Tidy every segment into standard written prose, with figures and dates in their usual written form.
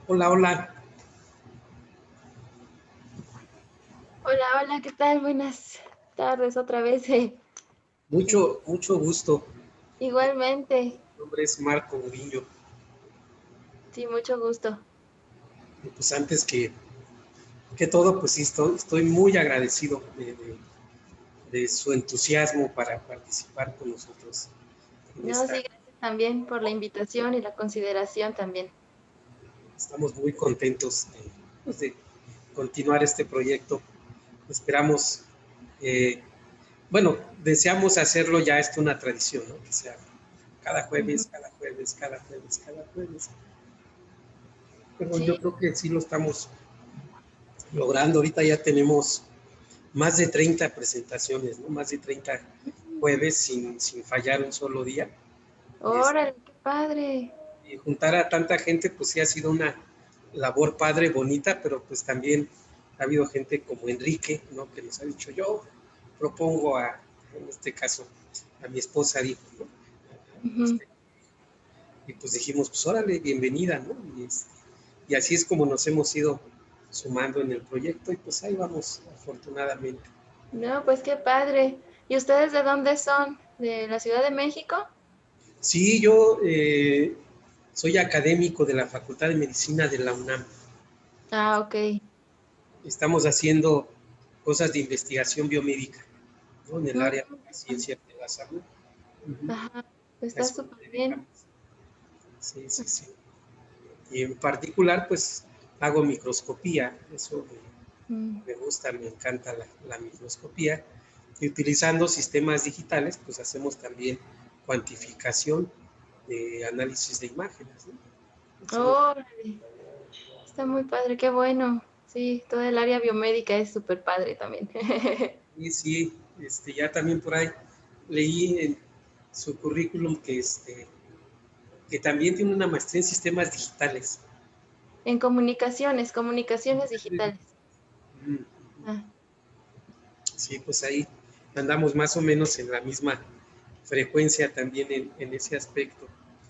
Hola, hola. Hola, hola, ¿qué tal? Buenas tardes otra vez. Mucho gusto. Igualmente, Mi nombre es Marco Murillo. sí, mucho gusto. Y pues antes que todo, pues sí, estoy muy agradecido de su entusiasmo para participar con nosotros en No, sí, esta. gracias también por la invitación y la consideración también. Estamos muy contentos de continuar este proyecto. Esperamos, eh, bueno, deseamos hacerlo ya esto una tradición, ¿no? Que sea cada Ujú. jueves, cada jueves, cada jueves, cada jueves. Pero yo Sí, creo que sí lo estamos logrando. Ahorita ya tenemos más de 30 presentaciones, ¿no? Más de 30 jueves sin fallar un solo día. órale, qué padre. Y juntar a tanta gente, pues sí ha sido una labor padre, bonita, pero pues también ha habido gente como Enrique, ¿no? Que nos ha dicho, yo propongo en este caso, a mi esposa, dijo, ¿no? Ujú. Y pues dijimos, pues órale, bienvenida, ¿no? Y así es como nos hemos ido sumando en el proyecto y pues ahí vamos, afortunadamente. No, pues qué padre. ¿Y ustedes de dónde son? ¿De la Ciudad de México? Sí, yo soy académico de la Facultad de Medicina de la UNAM. Ah, ok. Estamos haciendo cosas de investigación biomédica, ¿no? En el Mm, área de la ciencia de la salud. Uh-huh. ajá, pues A está eso nos súper bien. dedicamos. Sí, sí, sí. Y en particular, pues hago microscopía. Eso Mm. me gusta, me encanta la microscopía. Y utilizando sistemas digitales, pues hacemos también cuantificación de análisis de imágenes, ¿no? Eso nos. Órale, está muy padre, qué bueno. Sí, toda el área biomédica es súper padre también. Y sí, ya también por ahí leí en su currículum que también tiene una maestría en sistemas digitales. En comunicaciones digitales. Mm, Ah, sí, pues ahí andamos más o menos en la misma frecuencia también en ese aspecto.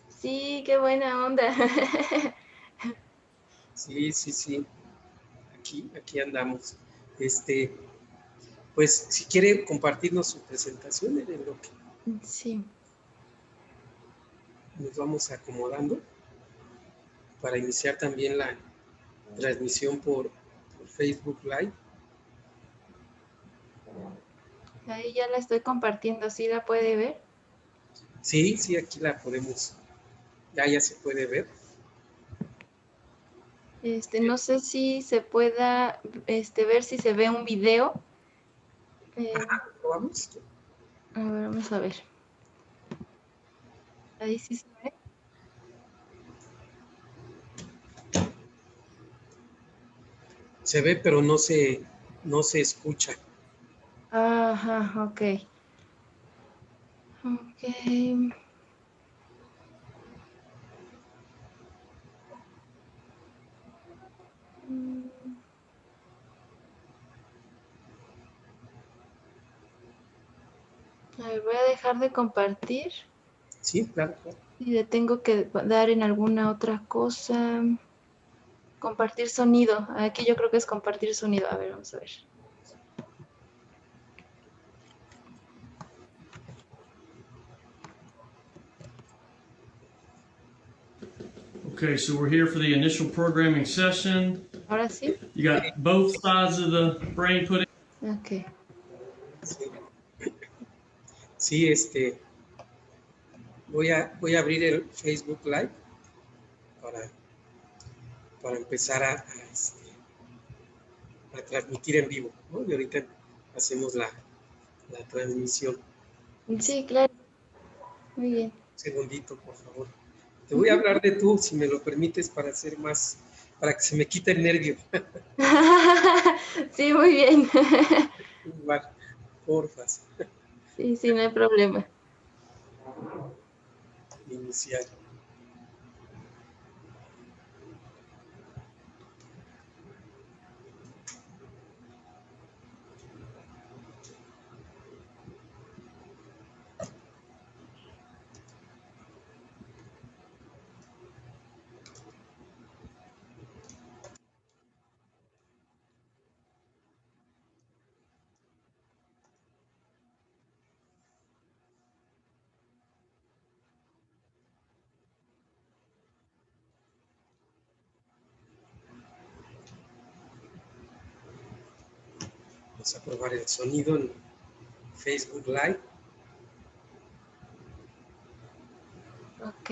sí, qué buena onda. Sí, sí, sí, aquí andamos. Este, pues si quiere compartirnos su presentación en lo que Sí, nos vamos acomodando para iniciar también la transmisión por Facebook Live. ahí ya la estoy compartiendo, ¿sí la puede ver? Sí, sí, aquí la podemos, ya se puede ver. No sé si se pueda ver si se ve un video. Eh, Ajá, vamos. a ver, vamos a ver. Ahí sí se ve. Se ve, pero no se escucha. Ajá, ok. Ok. Mm, a ver, voy a dejar de compartir Sí, claro, claro. y le tengo que dar en alguna otra cosa. Compartir sonido. Aquí yo creo que es compartir sonido. A ver, vamos a ver. Okay, so we're here for the initial programming session. Ahora sí. You got both sides of the brain put in. Ok. Sí, sí, voy a abrir el Facebook Live para, para empezar a transmitir en vivo, ¿no? Y ahorita hacemos la transmisión. Sí, claro. Muy bien. Un segundito, por favor. Te voy a Ujú. hablar de tú, si me lo permites, para que se me quite el nervio. Sí, muy bien. Igual, porfas, Sí, sí, no hay problema. iniciar. Vamos a probar el sonido en Facebook Live. Ok.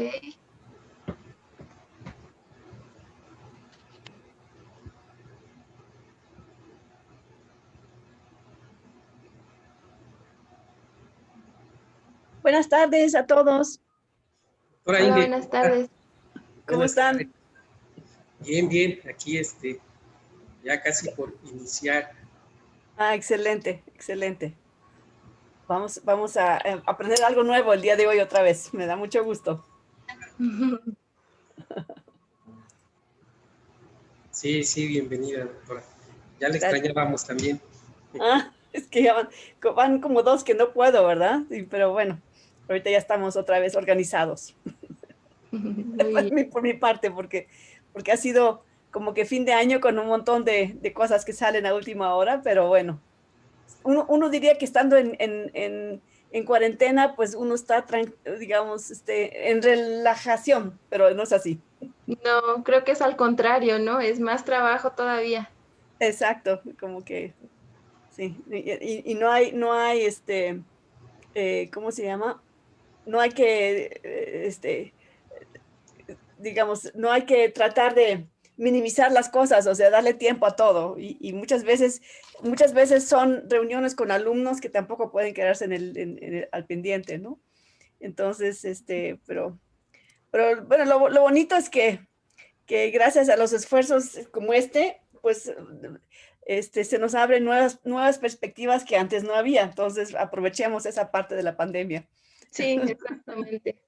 Buenas tardes a todos. Doctora Hola, Ingrid, buenas tardes. ¿Cómo buenas están? tardes. Bien, bien. Aquí ya casi por iniciar. Ah, excelente, excelente. Vamos a aprender algo nuevo el día de hoy otra vez. Me da mucho gusto. Sí, sí, bienvenida, doctora. Ya le Gracias. extrañábamos también. Ah, es que ya van como dos que no puedo, ¿verdad? Sí, pero bueno, ahorita ya estamos otra vez organizados. Muy bien. Por mi parte, porque ha sido como que fin de año con un montón de cosas que salen a última hora, pero bueno. Uno diría que estando en cuarentena, pues uno está, digamos, en relajación, pero no es así. No, creo que es al contrario, ¿no? Es más trabajo todavía. Exacto, como que sí. Y no hay, ¿cómo se llama? No hay que, digamos, no hay que tratar de minimizar las cosas, o sea, darle tiempo a todo. Y muchas veces son reuniones con alumnos que tampoco pueden quedarse al pendiente, ¿no? Entonces, pero bueno, lo bonito es que gracias a los esfuerzos como pues se nos abren nuevas perspectivas que antes no había. Entonces, aprovechemos esa parte de la pandemia. Sí, exactamente.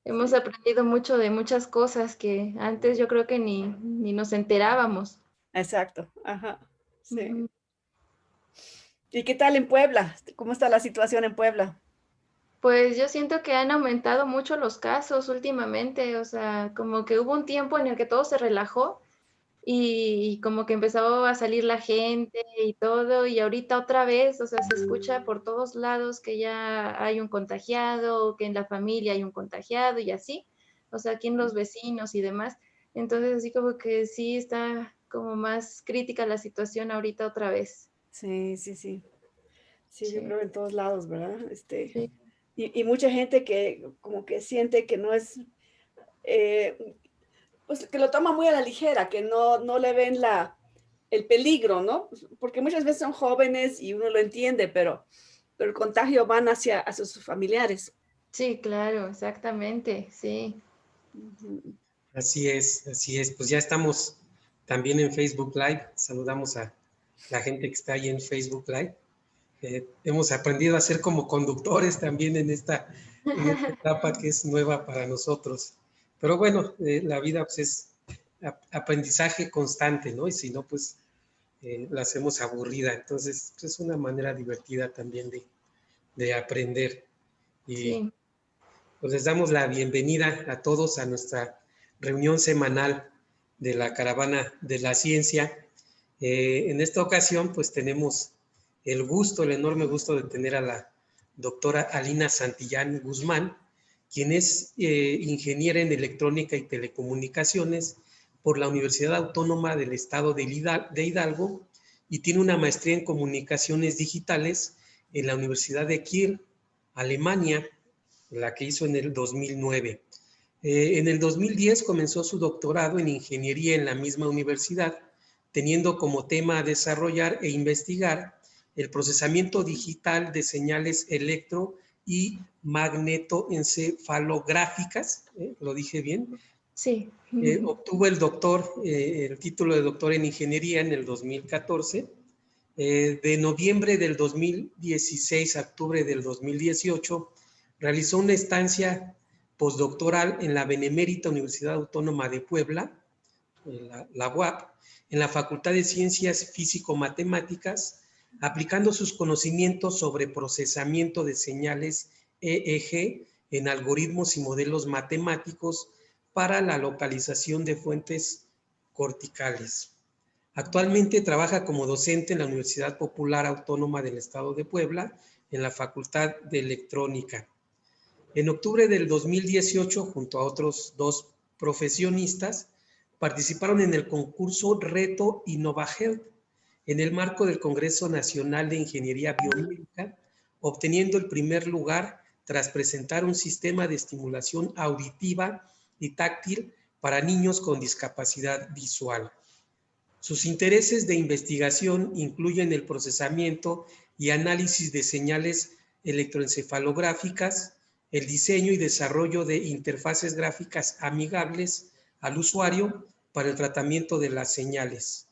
Hemos Sí, aprendido mucho de muchas cosas que antes yo creo que ni nos enterábamos. exacto. Ajá. Sí. Ujú. ¿Y qué tal en Puebla? ¿Cómo está la situación en Puebla? Pues yo siento que han aumentado mucho los casos últimamente, o sea, como que hubo un tiempo en el que todo se relajó y como que empezó a salir la gente y todo, y ahorita otra vez, o sea, se escucha por todos lados que ya hay un contagiado, que en la familia hay un contagiado y así, o sea, aquí en los vecinos y demás. Entonces, así como que sí está como más crítica la situación ahorita otra vez. Sí, sí, sí. Sí, yo Sí, creo en todos lados, ¿verdad? sí. Y mucha gente que como que siente que no es, eh, pues que lo toma muy a la ligera, que no le ven el peligro, ¿no? Porque muchas veces son jóvenes y uno lo entiende, pero el contagio van hacia sus familiares. Sí, claro, exactamente, sí. Ujú. Así es, así es. Pues ya estamos también en Facebook Live. Saludamos a la gente que está ahí en Facebook Live. Hemos aprendido a ser como conductores también en esta etapa que es nueva para nosotros. Pero bueno, la vida pues, es aprendizaje constante, ¿no? Y si no, pues la hacemos aburrida. Entonces, pues, es una manera divertida también de aprender. Y Sí, pues les damos la bienvenida a todos a nuestra reunión semanal de la Caravana de la Ciencia. En esta ocasión, pues tenemos el enorme gusto de tener a la doctora Alina Santillán Guzmán, quien es ingeniera en electrónica y telecomunicaciones por la Universidad Autónoma del Estado de Hidalgo y tiene una maestría en comunicaciones digitales en la Universidad de Kiel, Alemania, la que hizo en el 2009. En el 2010 comenzó su doctorado en ingeniería en la misma universidad, teniendo como tema a desarrollar e investigar el procesamiento digital de señales electro y magnetoencefalográficas, lo dije bien. sí. Obtuvo el título de doctor en ingeniería en el 2014. De noviembre del 2016 a octubre del 2018, realizó una estancia postdoctoral en la Benemérita Universidad Autónoma de Puebla, la UAP, en la Facultad de Ciencias Físico-Matemáticas, aplicando sus conocimientos sobre procesamiento de señales EEG en algoritmos y modelos matemáticos para la localización de fuentes corticales. Actualmente trabaja como docente en la Universidad Popular Autónoma del Estado de Puebla, en la Facultad de Electrónica. En octubre del 2018, junto a otros dos profesionistas, participaron en el concurso Reto InnovaHealth, en el marco del Congreso Nacional de Ingeniería Biomédica, obteniendo el primer lugar tras presentar un sistema de estimulación auditiva y táctil para niños con discapacidad visual. Sus intereses de investigación incluyen el procesamiento y análisis de señales electroencefalográficas, el diseño y desarrollo de interfaces gráficas amigables al usuario para el tratamiento de las señales,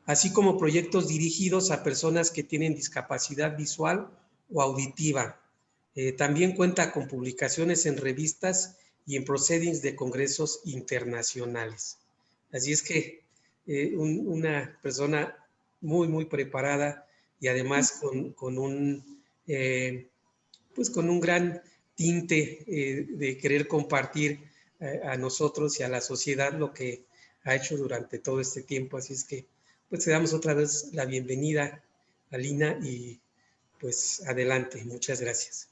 así como proyectos dirigidos a personas que tienen discapacidad visual o auditiva. También cuenta con publicaciones en revistas y en proceedings de congresos internacionales. Así es que una persona muy, muy preparada y además con un gran tinte de querer compartir a nosotros y a la sociedad lo que ha hecho durante todo este tiempo. Así es que pues te damos otra vez la bienvenida a Lina y pues adelante. Muchas gracias.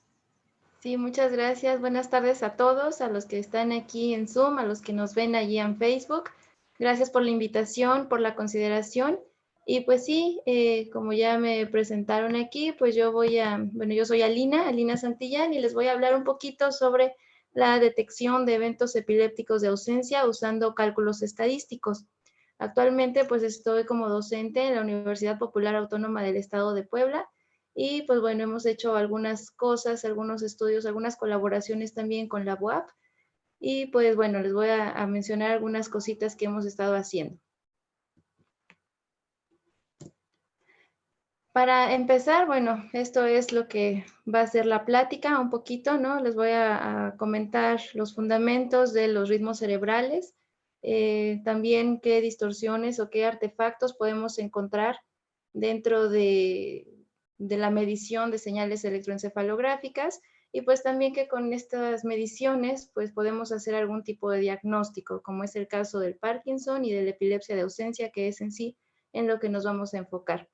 Sí, muchas gracias. Buenas tardes a todos, a los que están aquí en Zoom, a los que nos ven allí en Facebook. Gracias por la invitación, por la consideración. Y pues sí, como ya me presentaron aquí, pues yo soy Alina Santillán, y les voy a hablar un poquito sobre la detección de eventos epilépticos de ausencia usando cálculos estadísticos. Actualmente pues estoy como docente en la Universidad Popular Autónoma del Estado de Puebla. Y pues bueno, hemos hecho algunas cosas, algunos estudios, algunas colaboraciones también con la UAP. Y pues bueno, les voy a mencionar algunas cositas que hemos estado haciendo. Para empezar, bueno, esto es lo que va a ser la plática un poquito, ¿no? Les voy a comentar los fundamentos de los ritmos cerebrales, también qué distorsiones o qué artefactos podemos encontrar dentro de la medición de señales electroencefalográficas, y pues también que con estas mediciones pues podemos hacer algún tipo de diagnóstico, como es el caso del Parkinson y de la epilepsia de ausencia, que es en sí en lo que nos vamos a enfocar.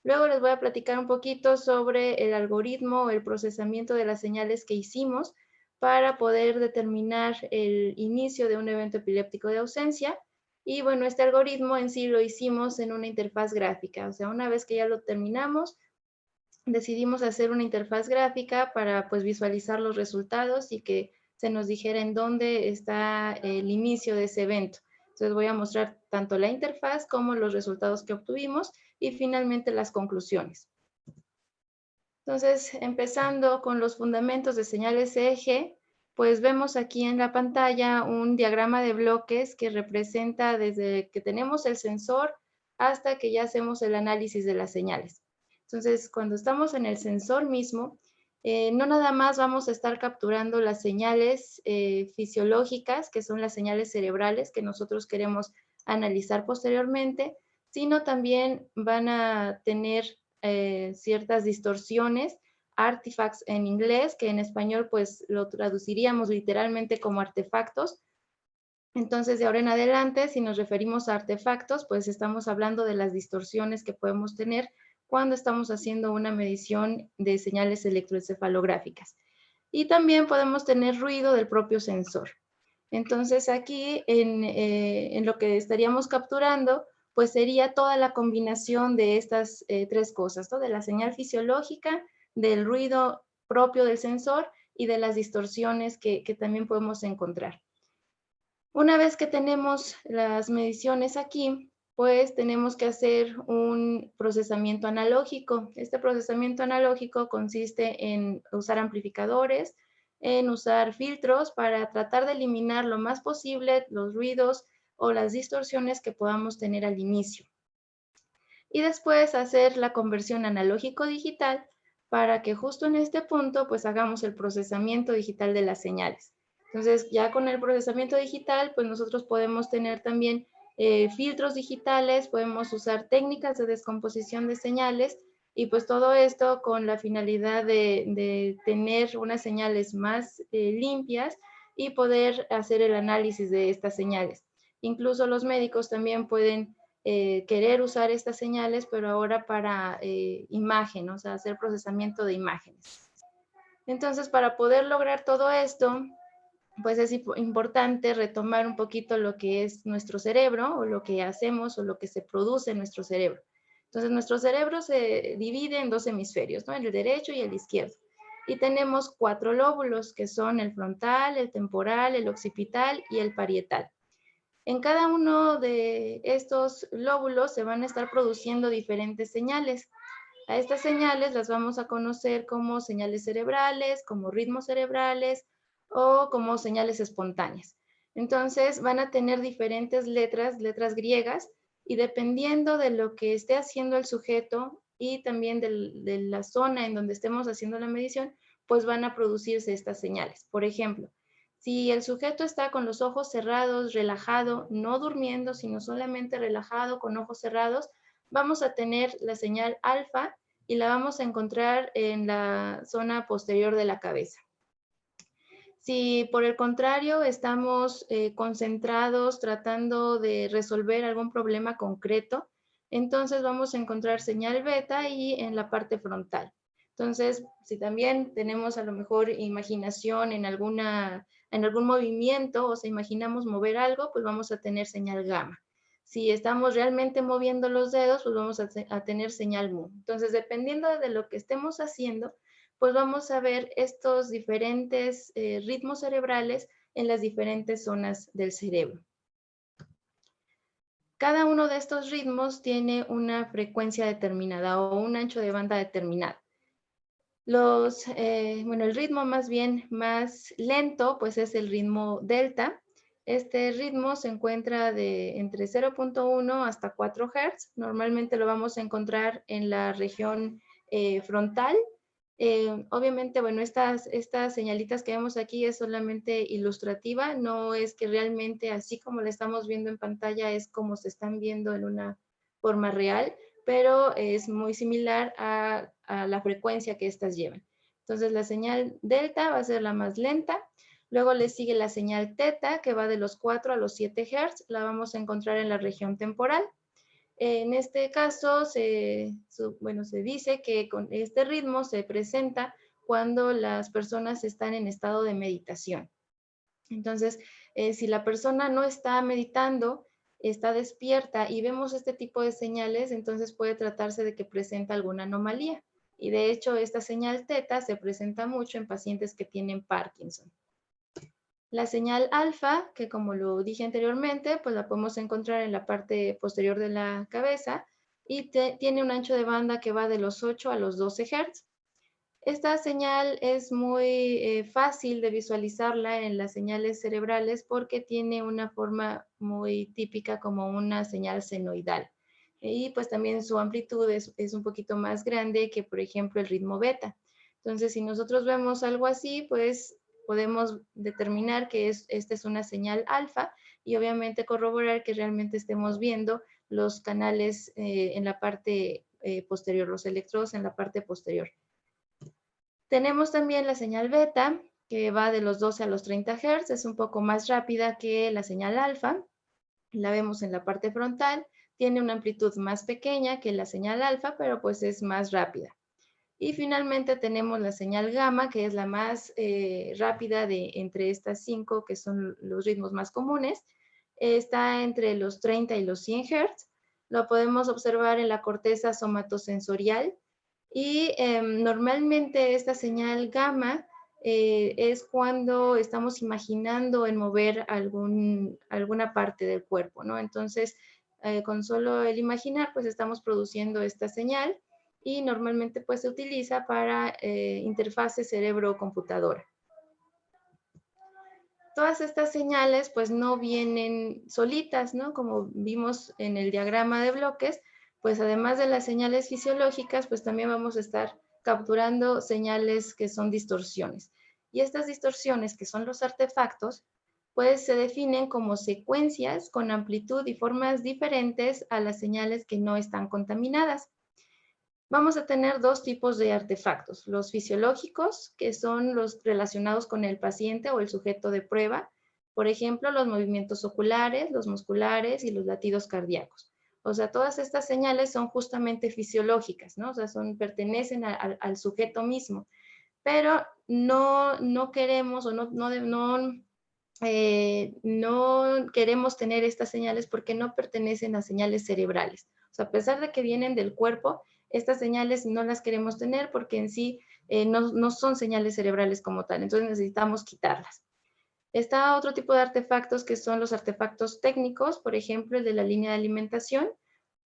Luego les voy a platicar un poquito sobre el algoritmo o el procesamiento de las señales que hicimos para poder determinar el inicio de un evento epiléptico de ausencia. Y bueno, este algoritmo en sí lo hicimos en una interfaz gráfica. O sea, una vez que ya lo terminamos, decidimos hacer una interfaz gráfica para pues visualizar los resultados y que se nos dijera en dónde está el inicio de ese evento. Entonces voy a mostrar tanto la interfaz como los resultados que obtuvimos y finalmente las conclusiones. Entonces, empezando con los fundamentos de señales EEG, pues vemos aquí en la pantalla un diagrama de bloques que representa desde que tenemos el sensor hasta que ya hacemos el análisis de las señales. Entonces, cuando estamos en el sensor mismo, no nada más vamos a estar capturando las señales fisiológicas, que son las señales cerebrales que nosotros queremos analizar posteriormente, sino también van a tener ciertas distorsiones, artifacts en inglés, que en español pues lo traduciríamos literalmente como artefactos. Entonces, de ahora en adelante, si nos referimos a artefactos, pues estamos hablando de las distorsiones que podemos tener cuando estamos haciendo una medición de señales electroencefalográficas. Y también podemos tener ruido del propio sensor. Entonces, aquí en lo que estaríamos capturando, pues sería toda la combinación de estas tres cosas, ¿no? De la señal fisiológica, del ruido propio del sensor y de las distorsiones que también podemos encontrar. Una vez que tenemos las mediciones aquí, pues tenemos que hacer un procesamiento analógico. Este procesamiento analógico consiste en usar amplificadores, en usar filtros para tratar de eliminar lo más posible los ruidos o las distorsiones que podamos tener al inicio. Y después hacer la conversión analógico-digital para que justo en este punto pues hagamos el procesamiento digital de las señales. Entonces, ya con el procesamiento digital, pues nosotros podemos tener también filtros digitales, podemos usar técnicas de descomposición de señales, y pues todo esto con la finalidad de tener unas señales más limpias y poder hacer el análisis de estas señales. Incluso los médicos también pueden querer usar estas señales, pero ahora para imagen, o sea, hacer procesamiento de imágenes. Entonces, para poder lograr todo esto, pues es importante retomar un poquito lo que es nuestro cerebro, o lo que hacemos, o lo que se produce en nuestro cerebro. Entonces, nuestro cerebro se divide en dos hemisferios, ¿no? El derecho y el izquierdo. Y tenemos 4 lóbulos, que son el frontal, el temporal, el occipital y el parietal. En cada uno de estos lóbulos se van a estar produciendo diferentes señales. A estas señales las vamos a conocer como señales cerebrales, como ritmos cerebrales o como señales espontáneas. Entonces van a tener diferentes letras griegas, y dependiendo de lo que esté haciendo el sujeto y también de la zona en donde estemos haciendo la medición, pues van a producirse estas señales. Por ejemplo, si el sujeto está con los ojos cerrados, relajado, no durmiendo, sino solamente relajado con ojos cerrados, vamos a tener la señal alfa y la vamos a encontrar en la zona posterior de la cabeza. Si por el contrario estamos concentrados tratando de resolver algún problema concreto, entonces vamos a encontrar señal beta y en la parte frontal. Entonces, si también tenemos a lo mejor imaginación en algún movimiento, o sea, imaginamos mover algo, pues vamos a tener señal gamma. Si estamos realmente moviendo los dedos, pues vamos a tener señal mu. Entonces, dependiendo de lo que estemos haciendo, pues vamos a ver estos diferentes ritmos cerebrales en las diferentes zonas del cerebro. Cada uno de estos ritmos tiene una frecuencia determinada o un ancho de banda determinado. El ritmo más lento, pues es el ritmo delta. Este ritmo se encuentra entre 0.1 hasta 4 Hz. Normalmente lo vamos a encontrar en la región frontal. Obviamente, bueno, estas señalitas que vemos aquí es solamente ilustrativa, no es que realmente así como la estamos viendo en pantalla es como se están viendo en una forma real, pero es muy similar a la frecuencia que estas llevan. Entonces, la señal delta va a ser la más lenta, luego le sigue la señal teta, que va de los 4 a los 7 Hz, la vamos a encontrar en la región temporal. En este caso, se dice que con este ritmo se presenta cuando las personas están en estado de meditación. Entonces, si la persona no está meditando, está despierta y vemos este tipo de señales, entonces puede tratarse de que presenta alguna anomalía. Y de hecho, esta señal teta se presenta mucho en pacientes que tienen Parkinson. La señal alfa, que como lo dije anteriormente, pues la podemos encontrar en la parte posterior de la cabeza y tiene un ancho de banda que va de los 8 a los 12 Hz. Esta señal es muy fácil de visualizarla en las señales cerebrales porque tiene una forma muy típica como una señal senoidal. Y pues también su amplitud es un poquito más grande que, por ejemplo, el ritmo beta. Entonces, si nosotros vemos algo así, pues podemos determinar que esta es una señal alfa y obviamente corroborar que realmente estemos viendo los canales en la parte posterior, los electrodos en la parte posterior. Tenemos también la señal beta, que va de los 12 a los 30 Hz, es un poco más rápida que la señal alfa, la vemos en la parte frontal, tiene una amplitud más pequeña que la señal alfa, pero pues es más rápida. Y finalmente tenemos la señal gamma, que es la más rápida entre estas 5, que son los ritmos más comunes. Está entre los 30 y los 100 Hz. Lo podemos observar en la corteza somatosensorial. Y normalmente esta señal gamma es cuando estamos imaginando en mover alguna parte del cuerpo, ¿no? Entonces, con solo el imaginar, pues estamos produciendo esta señal y normalmente pues se utiliza para interfase cerebro-computadora. Todas estas señales pues no vienen solitas, ¿no? Como vimos en el diagrama de bloques, pues además de las señales fisiológicas, pues también vamos a estar capturando señales que son distorsiones. Y estas distorsiones, que son los artefactos, pues se definen como secuencias con amplitud y formas diferentes a las señales que no están contaminadas. Vamos a tener dos tipos de artefactos, los fisiológicos, que son los relacionados con el paciente o el sujeto de prueba, por ejemplo, los movimientos oculares, los musculares y los latidos cardíacos. O sea, todas estas señales son justamente fisiológicas, ¿no? O sea, pertenecen al sujeto mismo, pero no queremos o no queremos tener estas señales porque no pertenecen a señales cerebrales. O sea, a pesar de que vienen del cuerpo, estas señales no las queremos tener porque en sí no son señales cerebrales como tal, entonces necesitamos quitarlas. Está otro tipo de artefactos que son los artefactos técnicos, por ejemplo, el de la línea de alimentación.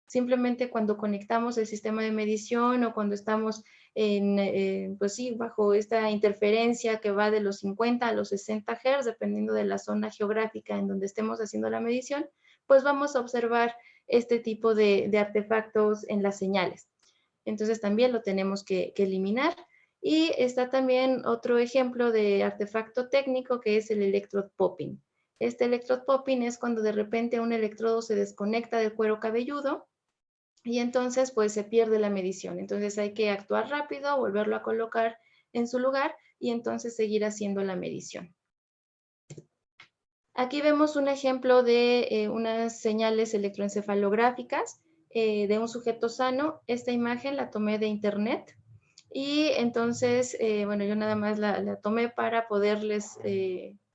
Simplemente cuando conectamos el sistema de medición o cuando estamos pues sí, bajo esta interferencia que va de los 50 a los 60 Hz, dependiendo de la zona geográfica en donde estemos haciendo la medición, pues vamos a observar este tipo de artefactos en las señales. Entonces también lo tenemos que eliminar. Y está también otro ejemplo de artefacto técnico que es el electrode popping. Este electrode popping es cuando de repente un electrodo se desconecta del cuero cabelludo y entonces pues se pierde la medición. Entonces hay que actuar rápido, volverlo a colocar en su lugar y entonces seguir haciendo la medición. Aquí vemos un ejemplo de unas señales electroencefalográficas de un sujeto sano. Esta imagen la tomé de internet y entonces, bueno, yo nada más la tomé para poderles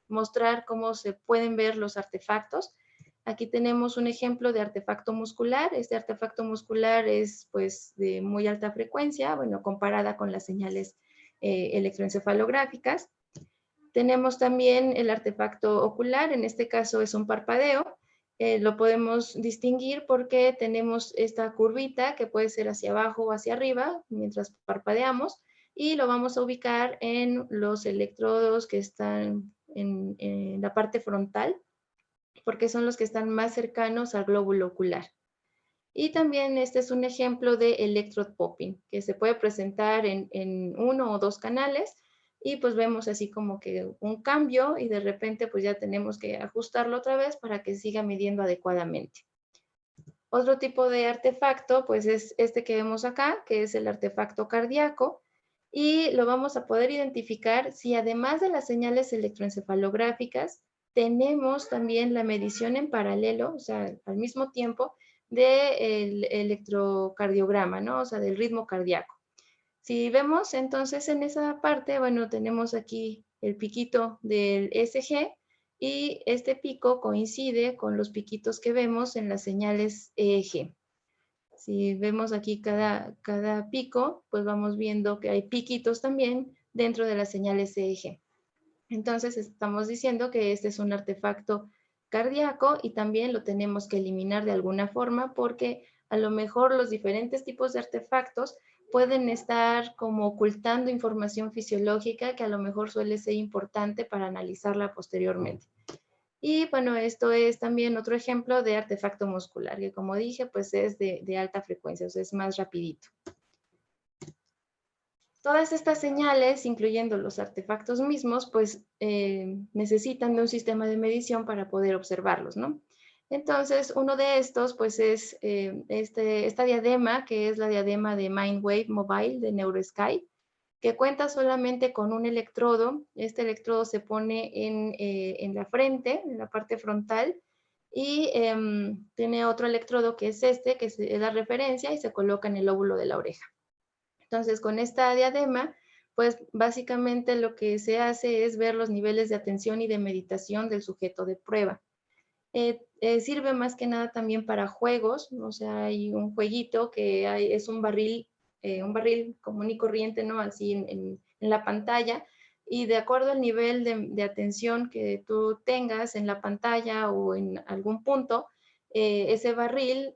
mostrar cómo se pueden ver los artefactos. Aquí tenemos un ejemplo de artefacto muscular. Este artefacto muscular es pues de muy alta frecuencia, bueno, comparada con las señales electroencefalográficas. Tenemos también el artefacto ocular, en este caso es un parpadeo. Lo podemos distinguir porque tenemos esta curvita que puede ser hacia abajo o hacia arriba mientras parpadeamos y lo vamos a ubicar en los electrodos que están en la parte frontal porque son los que están más cercanos al glóbulo ocular. Y también este es un ejemplo de electrode popping que se puede presentar en uno o dos canales y pues vemos así como que un cambio y de repente pues ya tenemos que ajustarlo otra vez para que siga midiendo adecuadamente. Otro tipo de artefacto pues es este que vemos acá, que es el artefacto cardíaco y lo vamos a poder identificar si además de las señales electroencefalográficas tenemos también la medición en paralelo, o sea, al mismo tiempo del electrocardiograma, ¿no? O sea, del ritmo cardíaco. Si vemos entonces en esa parte, bueno, tenemos aquí el piquito del ECG y este pico coincide con los piquitos que vemos en las señales EEG. Si vemos aquí cada pico, pues vamos viendo que hay piquitos también dentro de las señales EEG. Entonces estamos diciendo que este es un artefacto cardíaco y también lo tenemos que eliminar de alguna forma porque a lo mejor los diferentes tipos de artefactos pueden estar como ocultando información fisiológica que a lo mejor suele ser importante para analizarla posteriormente. Y bueno, esto es también otro ejemplo de artefacto muscular, que como dije, pues es de alta frecuencia, o sea, es más rapidito. Todas estas señales, incluyendo los artefactos mismos, pues necesitan de un sistema de medición para poder observarlos, ¿no? Entonces, uno de estos, pues es esta diadema, que es la diadema de Mindwave Mobile de NeuroSky, que cuenta solamente con un electrodo. Este electrodo se pone en la frente, en la parte frontal, y tiene otro electrodo que es este, que es la referencia y se coloca en el lóbulo de la oreja. Entonces, con esta diadema, pues básicamente lo que se hace es ver los niveles de atención y de meditación del sujeto de prueba. Sirve más que nada también para juegos, o sea, hay un jueguito que es un barril común y corriente, ¿no? Así en la pantalla, y de acuerdo al nivel de atención que tú tengas en la pantalla o en algún punto, ese barril,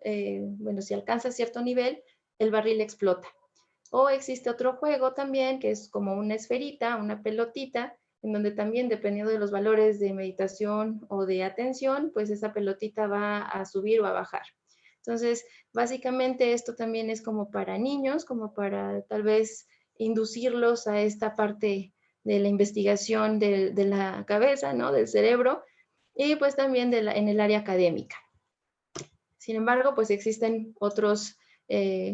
bueno, si alcanza cierto nivel, el barril explota. O existe otro juego también que es como una esferita, una pelotita, en donde también dependiendo de los valores de meditación o de atención, pues esa pelotita va a subir o a bajar. Entonces, básicamente esto también es como para niños, como para tal vez inducirlos a esta parte de la investigación de la cabeza, ¿no? Del cerebro, y pues también en el área académica. Sin embargo, pues existen otros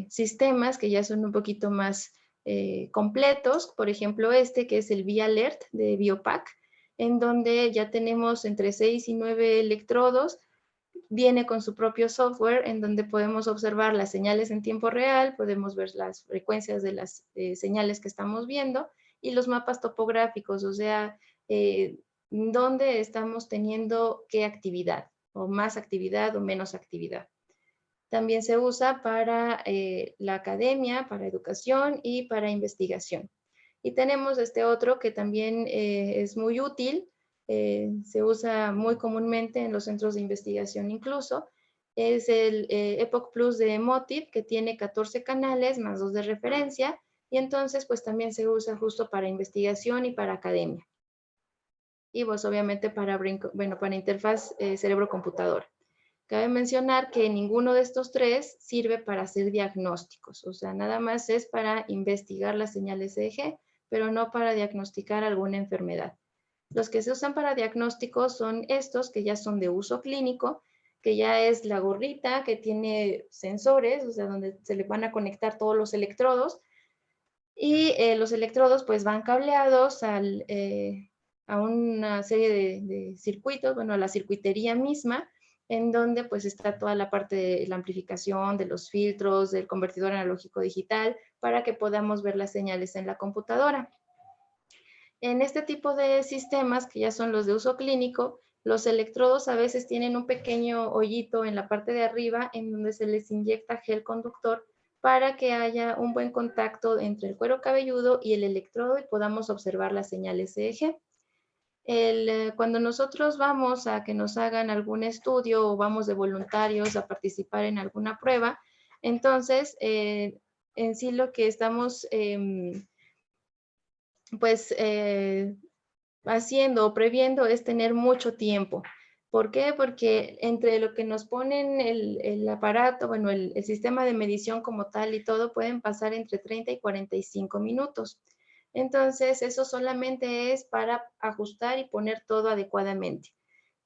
sistemas que ya son un poquito más completos, por ejemplo este que es el V-Alert de Biopac, en donde ya tenemos entre 6 y 9 electrodos, viene con su propio software en donde podemos observar las señales en tiempo real, podemos ver las frecuencias de las señales que estamos viendo y los mapas topográficos, o sea, dónde estamos teniendo qué actividad, o más actividad o menos actividad. También se usa para la academia, para educación y para investigación. Y tenemos este otro que también es muy útil, se usa muy comúnmente en los centros de investigación incluso, es el Epoch Plus de Emotiv, que tiene 14 canales más 2 de referencia, y entonces pues también se usa justo para investigación y para academia. Y pues obviamente para, para interfaz cerebro-computadora. Cabe mencionar que ninguno de estos tres sirve para hacer diagnósticos, o sea, nada más es para investigar las señales EEG, pero no para diagnosticar alguna enfermedad. Los que se usan para diagnósticos son estos que ya son de uso clínico, que ya es la gorrita que tiene sensores, o sea, donde se le van a conectar todos los electrodos, y los electrodos pues van cableados a una serie de circuitos, bueno, a la circuitería misma, en donde pues está toda la parte de la amplificación, de los filtros, del convertidor analógico digital, para que podamos ver las señales en la computadora. En este tipo de sistemas, que ya son los de uso clínico, los electrodos a veces tienen un pequeño hoyito en la parte de arriba en donde se les inyecta gel conductor para que haya un buen contacto entre el cuero cabelludo y el electrodo y podamos observar las señales EEG. Cuando nosotros vamos a que nos hagan algún estudio o vamos de voluntarios a participar en alguna prueba, entonces en sí lo que estamos haciendo o previendo es tener mucho tiempo. ¿Por qué? Porque entre lo que nos ponen el aparato, bueno, el sistema de medición como tal y todo, pueden pasar entre 30 y 45 minutos. Entonces, eso solamente es para ajustar y poner todo adecuadamente.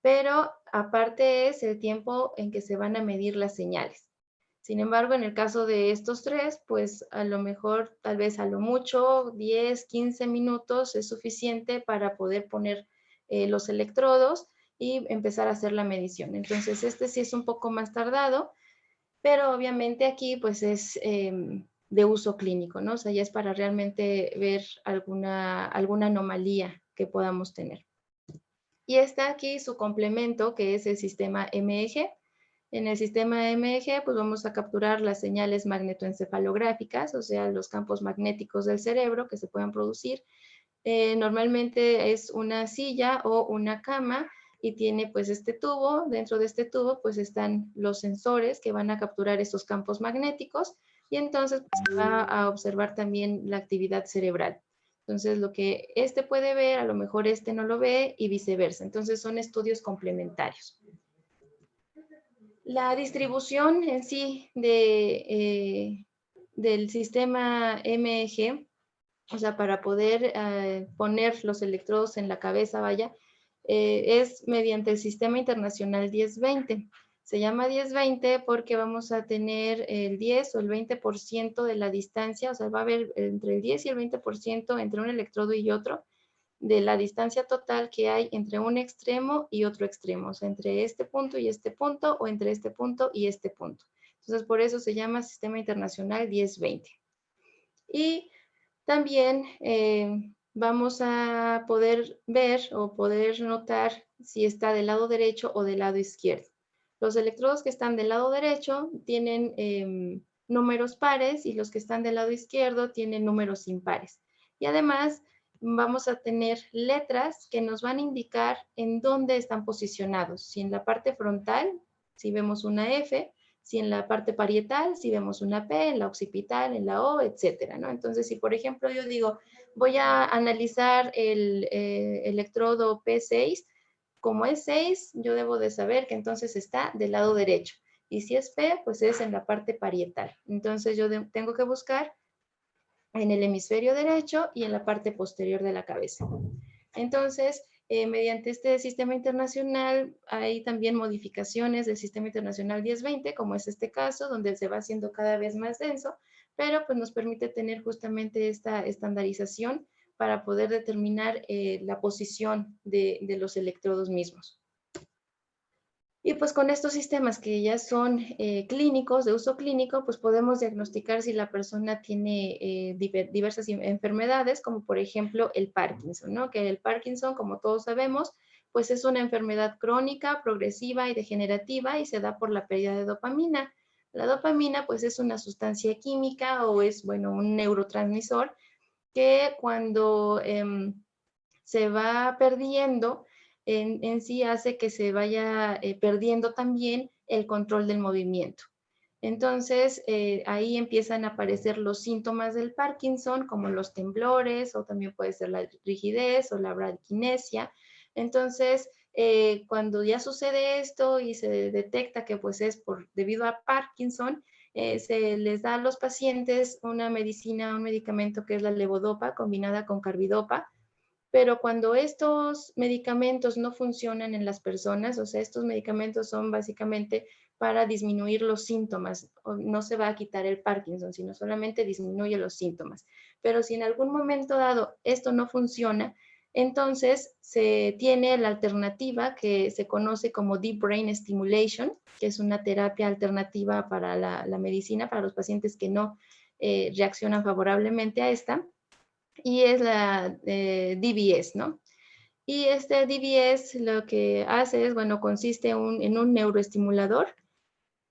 Pero aparte es el tiempo en que se van a medir las señales. Sin embargo, en el caso de estos tres, pues a lo mejor, tal vez a lo mucho, 10, 15 minutos es suficiente para poder poner los electrodos y empezar a hacer la medición. Entonces, este sí es un poco más tardado, pero obviamente aquí pues es de uso clínico, ¿no? O sea, ya es para realmente ver alguna anomalía que podamos tener. Y está aquí su complemento, que es el sistema MEG. En el sistema MEG, pues vamos a capturar las señales magnetoencefalográficas, o sea, los campos magnéticos del cerebro que se puedan producir. Normalmente es una silla o una cama y tiene pues este tubo. Dentro de este tubo pues están los sensores que van a capturar esos campos magnéticos y entonces pues, se va a observar también la actividad cerebral. Entonces lo que este puede ver, a lo mejor este no lo ve y viceversa. Entonces son estudios complementarios. La distribución en sí del sistema MEG, o sea, para poder poner los electrodos en la cabeza, vaya, es mediante el Sistema Internacional 1020. Se llama 1020 porque vamos a tener el 10 o el 20% de la distancia, o sea, va a haber entre el 10 y el 20% entre un electrodo y otro, de la distancia total que hay entre un extremo y otro extremo, o sea, entre este punto y este punto, o entre este punto y este punto. Entonces, por eso se llama Sistema Internacional 1020. Y también vamos a poder ver o poder notar si está del lado derecho o del lado izquierdo. Los electrodos que están del lado derecho tienen números pares y los que están del lado izquierdo tienen números impares. Y además vamos a tener letras que nos van a indicar en dónde están posicionados. Si en la parte frontal, si vemos una F, si en la parte parietal, si vemos una P, en la occipital, en la O, etcétera, ¿no? Entonces, si por ejemplo yo digo, voy a analizar el electrodo P6, como es 6, yo debo de saber que entonces está del lado derecho. Y si es P, pues es en la parte parietal. Entonces yo tengo que buscar en el hemisferio derecho y en la parte posterior de la cabeza. Entonces, mediante este sistema internacional hay también modificaciones del sistema internacional 1020, como es este caso, donde se va haciendo cada vez más denso, pero pues nos permite tener justamente esta estandarización para poder determinar la posición de los electrodos mismos. Y pues con estos sistemas que ya son clínicos, de uso clínico, pues podemos diagnosticar si la persona tiene diversas enfermedades, como por ejemplo el Parkinson, ¿no? Que el Parkinson, como todos sabemos, pues es una enfermedad crónica, progresiva y degenerativa y se da por la pérdida de dopamina. La dopamina pues es una sustancia química o es, bueno, un neurotransmisor que cuando se va perdiendo, en sí hace que se vaya perdiendo también el control del movimiento. Entonces, ahí empiezan a aparecer los síntomas del Parkinson, como los temblores, o también puede ser la rigidez o la braquinesia. Entonces, cuando ya sucede esto y se detecta que pues es debido a Parkinson, se les da a los pacientes una medicina, un medicamento que es la levodopa combinada con carbidopa. Pero cuando estos medicamentos no funcionan en las personas, o sea, estos medicamentos son básicamente para disminuir los síntomas, no se va a quitar el Parkinson, sino solamente disminuye los síntomas. Pero si en algún momento dado esto no funciona, entonces se tiene la alternativa que se conoce como Deep Brain Stimulation, que es una terapia alternativa para la medicina, para los pacientes que no reaccionan favorablemente a esta, y es la DBS, ¿no? Y este DBS lo que hace es, bueno, consiste en un neuroestimulador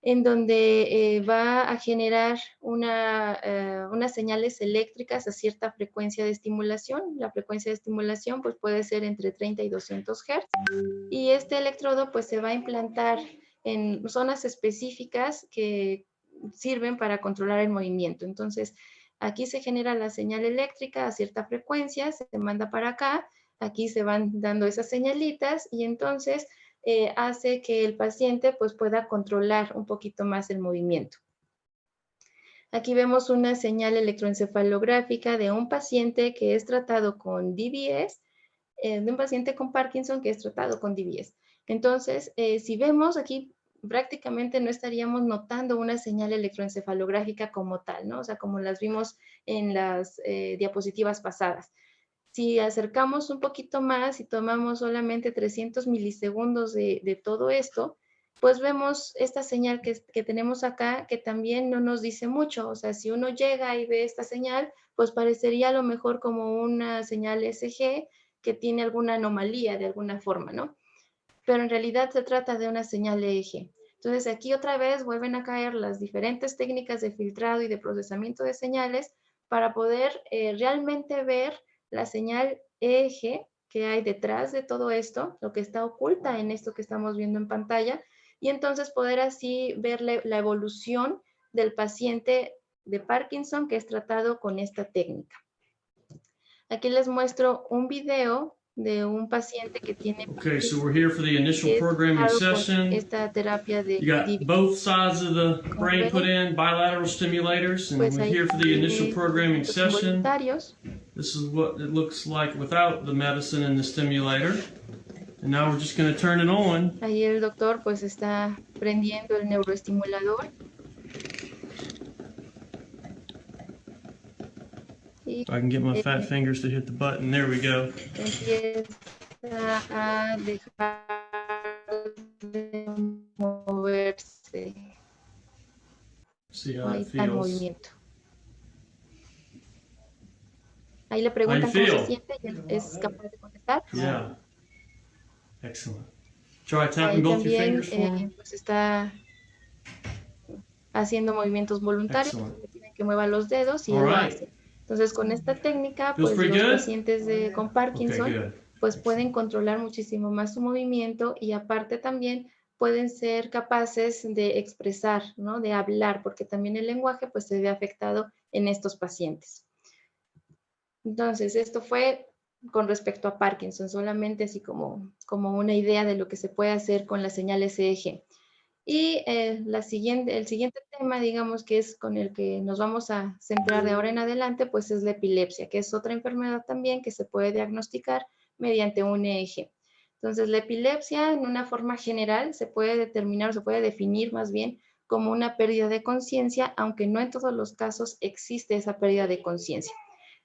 en donde va a generar unas señales eléctricas a cierta frecuencia de estimulación. La frecuencia de estimulación pues puede ser entre 30 y 200 Hz. Y este electrodo pues se va a implantar en zonas específicas que sirven para controlar el movimiento. Entonces, aquí se genera la señal eléctrica a cierta frecuencia, se manda para acá, aquí se van dando esas señalitas y entonces hace que el paciente pues pueda controlar un poquito más el movimiento. Aquí vemos una señal electroencefalográfica de un paciente que es tratado con DBS, de un paciente con Parkinson que es tratado con DBS. Entonces, si vemos aquí, prácticamente no estaríamos notando una señal electroencefalográfica como tal, ¿no? O sea, como las vimos en las diapositivas pasadas. Si acercamos un poquito más y tomamos solamente 300 milisegundos de todo esto, pues vemos esta señal que tenemos acá que también no nos dice mucho. O sea, si uno llega y ve esta señal, pues parecería a lo mejor como una señal ECG que tiene alguna anomalía de alguna forma, ¿no? Pero en realidad se trata de una señal de eje. Entonces aquí otra vez vuelven a caer las diferentes técnicas de filtrado y de procesamiento de señales para poder realmente ver la señal eje que hay detrás de todo esto, lo que está oculta en esto que estamos viendo en pantalla, y entonces poder así ver la evolución del paciente de Parkinson que es tratado con esta técnica. Aquí les muestro un video de un paciente que tiene Okay, so we're here for the initial programming session. esta terapia de You got both sides of the brain put in, bilateral stimulators, and pues we're here for the initial programming session. voluntarios. This is what it looks like without the medicine and the stimulator. And now we're just going to turn it on. Ahí el doctor pues está prendiendo el neuroestimulador. If I can get my fat fingers to hit the button, there we go. Empieza a dejar de moverse. See how Ahí it está el feels. movimiento. Ahí le preguntan cómo se siente y él es capaz de contestar. Yeah. Excellent. Try Ahí tapping both your también fingers for me. pues está haciendo movimientos voluntarios. Excellent. Le piden que mueva los dedos y él All lo right. hace. Entonces, con esta técnica, Feels pues pretty los good? pacientes con Parkinson, Okay, good. pues pueden controlar muchísimo más su movimiento y aparte también pueden ser capaces de expresar, ¿no? De hablar, porque también el lenguaje pues se ve afectado en estos pacientes. Entonces, esto fue con respecto a Parkinson, solamente así como una idea de lo que se puede hacer con las señales EEG. Y el siguiente tema, digamos, que es con el que nos vamos a centrar de ahora en adelante, pues es la epilepsia, que es otra enfermedad también que se puede diagnosticar mediante un EEG. Entonces, la epilepsia, en una forma general, se puede determinar, o se puede definir más bien como una pérdida de conciencia, aunque no en todos los casos existe esa pérdida de conciencia.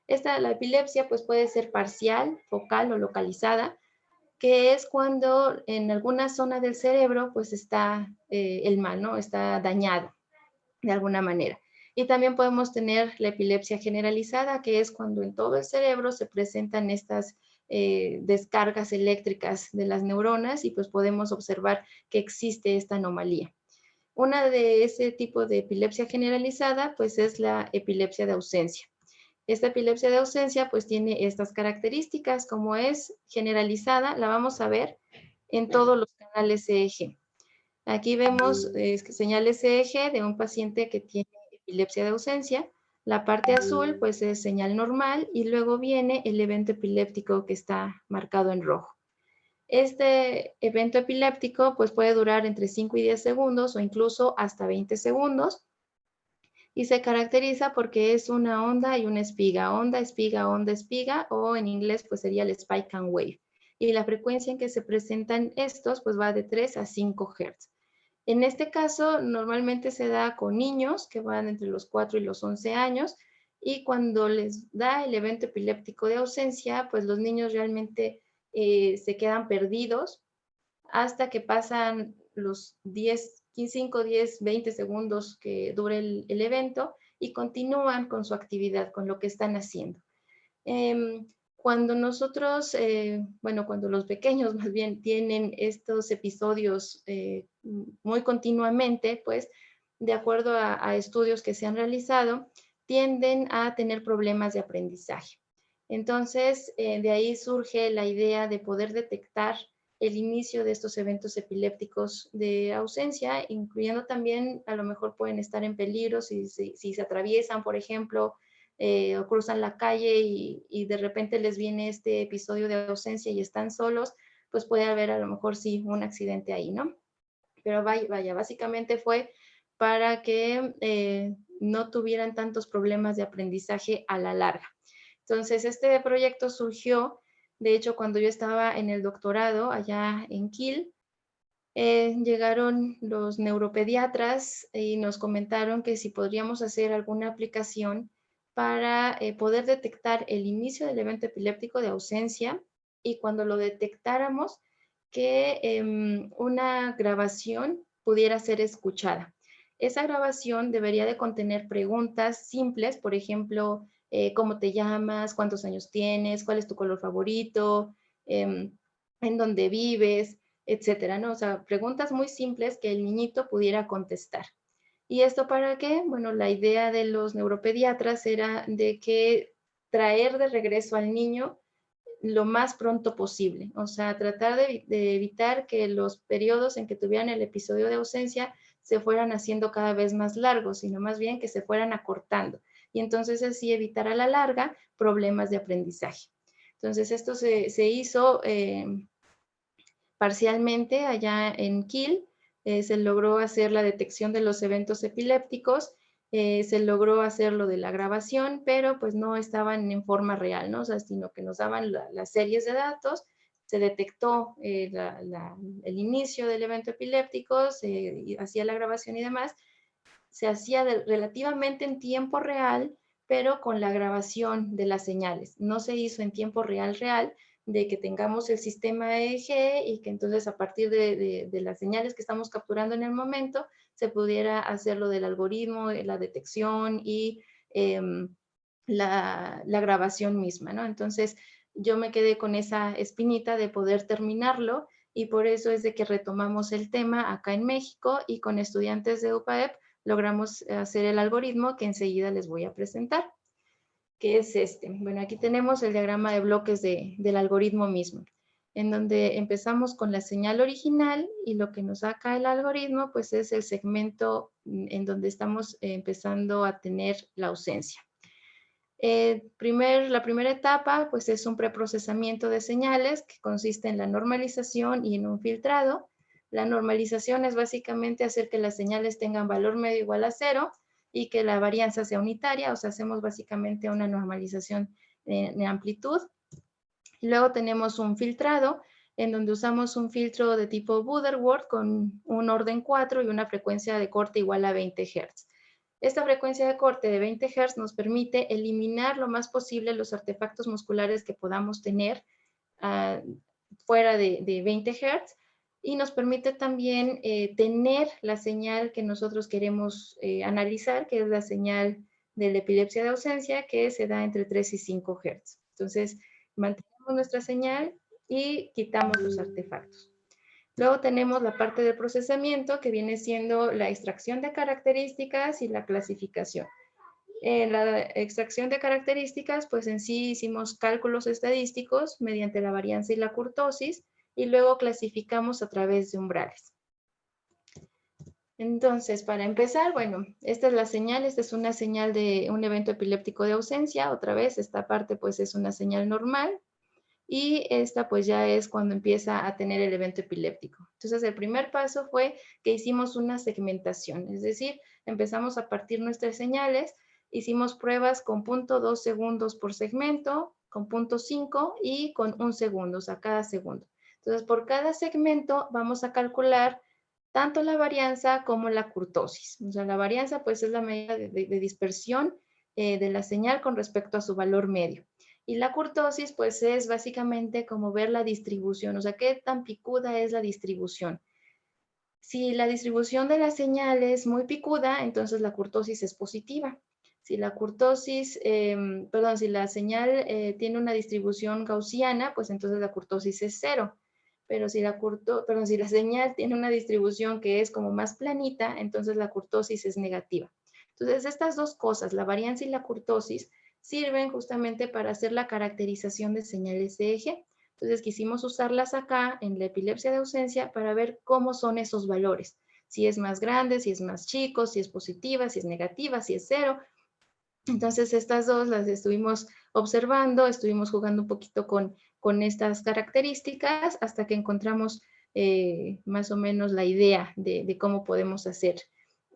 La epilepsia, pues puede ser parcial, focal o localizada, que es cuando en alguna zona del cerebro pues está el mal, ¿no? Está dañado de alguna manera. Y también podemos tener la epilepsia generalizada, que es cuando en todo el cerebro se presentan estas descargas eléctricas de las neuronas y pues podemos observar que existe esta anomalía. Una de ese tipo de epilepsia generalizada, pues es la epilepsia de ausencia. Esta epilepsia de ausencia, pues tiene estas características, como es generalizada, la vamos a ver en todos los canales EEG. Aquí vemos señales EEG de un paciente que tiene epilepsia de ausencia. La parte azul, pues es señal normal, y luego viene el evento epiléptico que está marcado en rojo. Este evento epiléptico pues puede durar entre 5 y 10 segundos o incluso hasta 20 segundos y se caracteriza porque es una onda y una espiga, onda, espiga, o en inglés pues sería el spike and wave. Y la frecuencia en que se presentan estos pues va de 3 a 5 Hz. En este caso normalmente se da con niños que van entre los 4 y los 11 años y cuando les da el evento epiléptico de ausencia pues los niños realmente se quedan perdidos hasta que pasan los 5, 10, 20 segundos que dure el evento y continúan con su actividad, con lo que están haciendo. Cuando nosotros, cuando los pequeños más bien tienen estos episodios muy continuamente, pues de acuerdo a estudios que se han realizado, tienden a tener problemas de aprendizaje. Entonces, de ahí surge la idea de poder detectar el inicio de estos eventos epilépticos de ausencia, incluyendo también, a lo mejor pueden estar en peligro si se atraviesan, por ejemplo, o cruzan la calle y de repente les viene este episodio de ausencia y están solos, pues puede haber a lo mejor sí un accidente ahí, ¿no? Pero vaya, básicamente fue para que no tuvieran tantos problemas de aprendizaje a la larga. Entonces, este proyecto surgió, de hecho, cuando yo estaba en el doctorado allá en Kiel, llegaron los neuropediatras y nos comentaron que si podríamos hacer alguna aplicación para poder detectar el inicio del evento epiléptico de ausencia y cuando lo detectáramos, que una grabación pudiera ser escuchada. Esa grabación debería de contener preguntas simples, por ejemplo, ¿cómo te llamas? ¿Cuántos años tienes? ¿Cuál es tu color favorito? ¿En dónde vives? Etcétera, ¿no? O sea, preguntas muy simples que el niñito pudiera contestar. ¿Y esto para qué? Bueno, la idea de los neuropediatras era de que traer de regreso al niño lo más pronto posible, o sea, tratar de evitar que los periodos en que tuvieran el episodio de ausencia se fueran haciendo cada vez más largos, sino más bien que se fueran acortando y entonces así evitar a la larga problemas de aprendizaje. Entonces esto se hizo parcialmente allá en Kiel, se logró hacer la detección de los eventos epilépticos, se logró hacer lo de la grabación, pero pues no estaban en forma real, ¿no? O sea, sino que nos daban las series de datos, se detectó el inicio del evento epiléptico, se hacía la grabación y demás, se hacía relativamente en tiempo real, pero con la grabación de las señales. No se hizo en tiempo real, de que tengamos el sistema EEG y que entonces a partir de las señales que estamos capturando en el momento se pudiera hacer lo del algoritmo, la detección y la grabación misma, ¿no? Entonces yo me quedé con esa espinita de poder terminarlo y por eso es de que retomamos el tema acá en México y con estudiantes de UPAEP logramos hacer el algoritmo que enseguida les voy a presentar, que es este. Bueno, aquí tenemos el diagrama de bloques del algoritmo mismo, en donde empezamos con la señal original y lo que nos saca el algoritmo, pues es el segmento en donde estamos empezando a tener la ausencia. La primera etapa, pues es un preprocesamiento de señales que consiste en la normalización y en un filtrado. La normalización es básicamente hacer que las señales tengan valor medio igual a 0 y que la varianza sea unitaria, o sea, hacemos básicamente una normalización de amplitud. Luego tenemos un filtrado, en donde usamos un filtro de tipo Butterworth con un orden 4 y una frecuencia de corte igual a 20 Hz. Esta frecuencia de corte de 20 Hz nos permite eliminar lo más posible los artefactos musculares que podamos tener fuera de 20 Hz y nos permite también tener la señal que nosotros queremos analizar, que es la señal de la epilepsia de ausencia, que se da entre 3 y 5 Hz. Entonces, mantenemos nuestra señal y quitamos los artefactos. Luego tenemos la parte del procesamiento, que viene siendo la extracción de características y la clasificación. En la extracción de características, pues en sí hicimos cálculos estadísticos mediante la varianza y la kurtosis, y luego clasificamos a través de umbrales. Entonces, para empezar, bueno, esta es la señal, esta es una señal de un evento epiléptico de ausencia. Otra vez, esta parte pues es una señal normal, y esta pues ya es cuando empieza a tener el evento epiléptico. Entonces, el primer paso fue que hicimos una segmentación, es decir, empezamos a partir nuestras señales, hicimos pruebas con 0.2 segundos por segmento, con 0.5 y con 1 segundo, o sea, cada segundo. Entonces, por cada segmento vamos a calcular tanto la varianza como la kurtosis. O sea, la varianza pues es la medida de dispersión de la señal con respecto a su valor medio. Y la kurtosis pues es básicamente como ver la distribución, o sea, qué tan picuda es la distribución. Si la distribución de la señal es muy picuda, entonces la kurtosis es positiva. Si la kurtosis, si la señal tiene una distribución gaussiana, pues entonces la kurtosis es 0. Pero si la señal tiene una distribución que es como más planita, entonces la kurtosis es negativa. Entonces, estas dos cosas, la varianza y la kurtosis, sirven justamente para hacer la caracterización de señales de eje. Entonces, quisimos usarlas acá en la epilepsia de ausencia para ver cómo son esos valores. Si es más grande, si es más chico, si es positiva, si es negativa, si es 0. Entonces, estas dos las estuvimos observando, estuvimos jugando un poquito con estas características hasta que encontramos más o menos la idea de cómo podemos hacer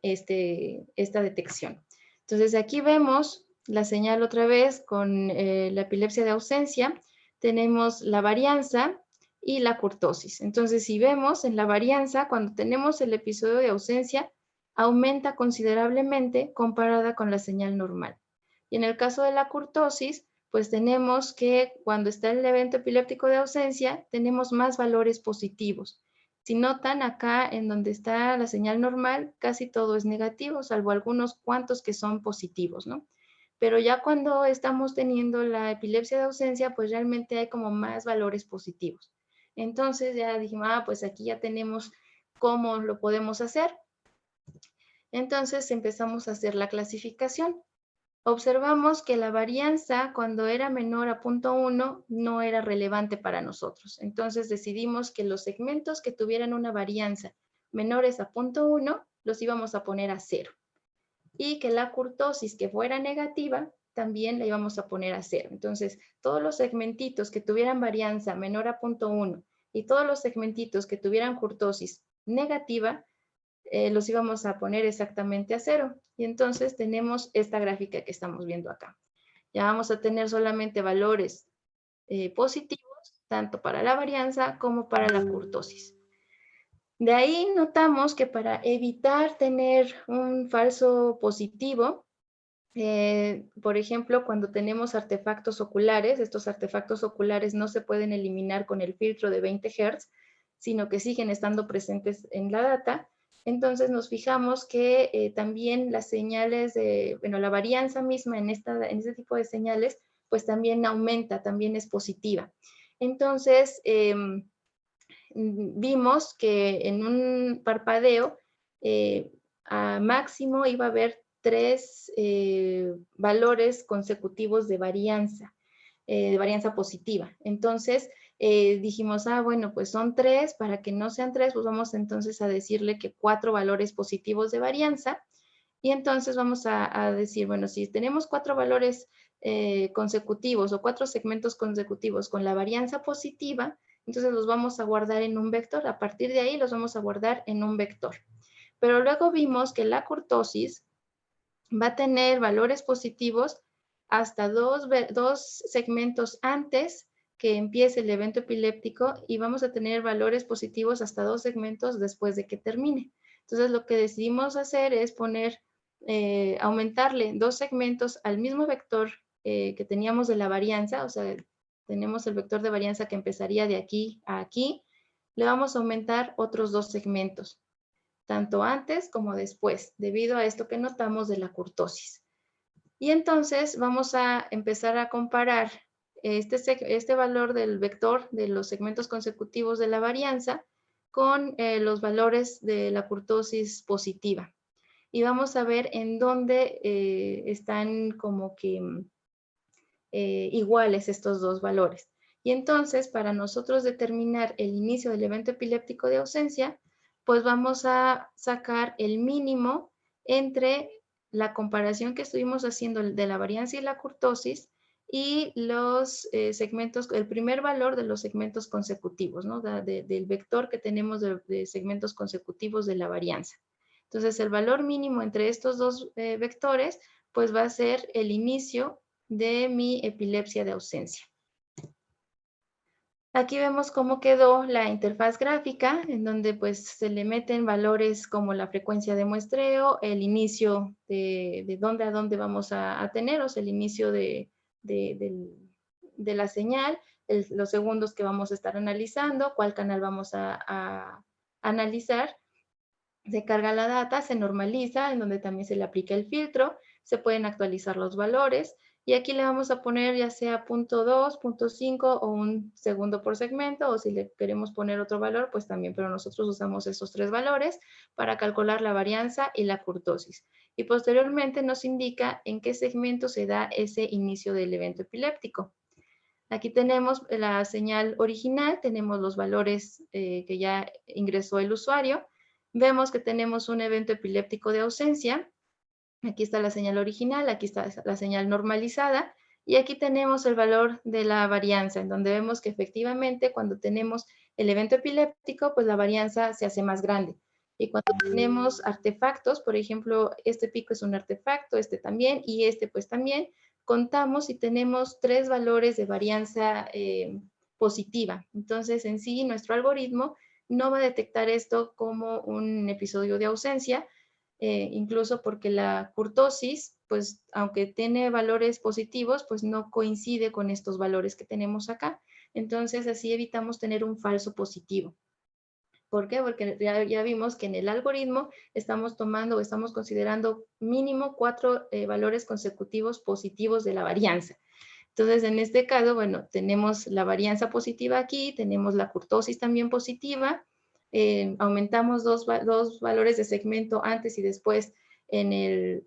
esta detección. Entonces, aquí vemos la señal otra vez con la epilepsia de ausencia. Tenemos la varianza y la kurtosis. Entonces, si vemos en la varianza, cuando tenemos el episodio de ausencia, aumenta considerablemente comparada con la señal normal. Y en el caso de la kurtosis, pues tenemos que cuando está el evento epiléptico de ausencia, tenemos más valores positivos. Si notan acá en donde está la señal normal, casi todo es negativo, salvo algunos cuantos que son positivos, ¿no? Pero ya cuando estamos teniendo la epilepsia de ausencia, pues realmente hay como más valores positivos. Entonces ya dijimos, pues aquí ya tenemos cómo lo podemos hacer. Entonces empezamos a hacer la clasificación. Observamos que la varianza cuando era menor a 0.1 no era relevante para nosotros. Entonces decidimos que los segmentos que tuvieran una varianza menores a 0.1 los íbamos a poner a 0. Y que la kurtosis que fuera negativa también la íbamos a poner a 0. Entonces todos los segmentitos que tuvieran varianza menor a 0.1 y todos los segmentitos que tuvieran kurtosis negativa los íbamos a poner exactamente a 0. Y entonces tenemos esta gráfica que estamos viendo acá. Ya vamos a tener solamente valores positivos, tanto para la varianza como para la kurtosis. De ahí notamos que para evitar tener un falso positivo, por ejemplo, cuando tenemos artefactos oculares, estos artefactos oculares no se pueden eliminar con el filtro de 20 Hz, sino que siguen estando presentes en la data. Entonces nos fijamos que también las señales la varianza misma en este tipo de señales, pues también aumenta, también es positiva. Entonces, vimos que en un parpadeo a máximo iba a haber 3 valores consecutivos de varianza positiva. Entonces, dijimos, bueno, pues son 3, para que no sean 3, pues vamos entonces a decirle que 4 valores positivos de varianza, y entonces vamos a decir, bueno, si tenemos 4 valores consecutivos o 4 segmentos consecutivos con la varianza positiva, entonces los vamos a guardar en un vector. A partir de ahí los vamos a guardar en un vector. Pero luego vimos que la kurtosis va a tener valores positivos hasta 2 segmentos antes que empiece el evento epiléptico, y vamos a tener valores positivos hasta 2 segmentos después de que termine. Entonces lo que decidimos hacer es aumentarle 2 segmentos al mismo vector que teníamos de la varianza, o sea, tenemos el vector de varianza que empezaría de aquí a aquí, le vamos a aumentar otros 2 segmentos, tanto antes como después, debido a esto que notamos de la kurtosis. Y entonces vamos a empezar a comparar este valor del vector de los segmentos consecutivos de la varianza con los valores de la kurtosis positiva. Y vamos a ver en dónde están como que iguales estos dos valores. Y entonces, para nosotros determinar el inicio del evento epiléptico de ausencia, pues vamos a sacar el mínimo entre la comparación que estuvimos haciendo de la varianza y la kurtosis y los segmentos, el primer valor de los segmentos consecutivos, ¿no? Del vector que tenemos de segmentos consecutivos de la varianza. Entonces, el valor mínimo entre estos dos vectores, pues va a ser el inicio de mi epilepsia de ausencia. Aquí vemos cómo quedó la interfaz gráfica, en donde pues se le meten valores como la frecuencia de muestreo, el inicio de dónde a dónde vamos a tener, o sea, el inicio de la señal, los segundos que vamos a estar analizando, cuál canal vamos a analizar. Se carga la data, se normaliza, en donde también se le aplica el filtro, se pueden actualizar los valores, y aquí le vamos a poner ya sea 0.2, 0.5 o un segundo por segmento, o si le queremos poner otro valor, pues también, pero nosotros usamos esos tres valores para calcular la varianza y la kurtosis. Y posteriormente nos indica en qué segmento se da ese inicio del evento epiléptico. Aquí tenemos la señal original, tenemos los valores que ya ingresó el usuario. Vemos que tenemos un evento epiléptico de ausencia. Aquí está la señal original, aquí está la señal normalizada, y aquí tenemos el valor de la varianza, en donde vemos que efectivamente cuando tenemos el evento epiléptico, pues la varianza se hace más grande. Y cuando tenemos artefactos, por ejemplo, este pico es un artefacto, este también, y este pues también, contamos y tenemos tres valores de varianza positiva. Entonces, en sí, nuestro algoritmo no va a detectar esto como un episodio de ausencia, incluso porque la kurtosis, pues aunque tiene valores positivos, pues no coincide con estos valores que tenemos acá. Entonces así evitamos tener un falso positivo. ¿Por qué? Porque ya vimos que en el algoritmo estamos tomando o estamos considerando mínimo 4 valores consecutivos positivos de la varianza. Entonces, en este caso, bueno, tenemos la varianza positiva aquí, tenemos la kurtosis también positiva, aumentamos dos valores de segmento antes y después en el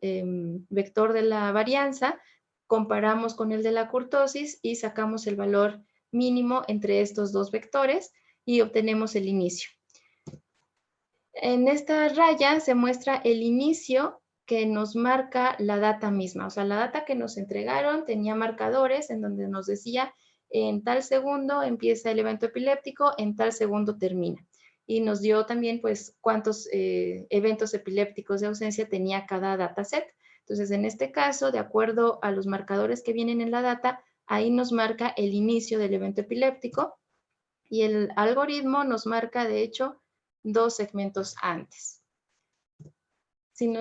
vector de la varianza, comparamos con el de la kurtosis y sacamos el valor mínimo entre estos dos vectores y obtenemos el inicio. En esta raya se muestra el inicio que nos marca la data misma. O sea, la data que nos entregaron tenía marcadores en donde nos decía en tal segundo empieza el evento epiléptico, en tal segundo termina. Y nos dio también pues cuántos eventos epilépticos de ausencia tenía cada dataset. Entonces, en este caso, de acuerdo a los marcadores que vienen en la data, ahí nos marca el inicio del evento epiléptico y el algoritmo nos marca, de hecho, 2 segmentos antes.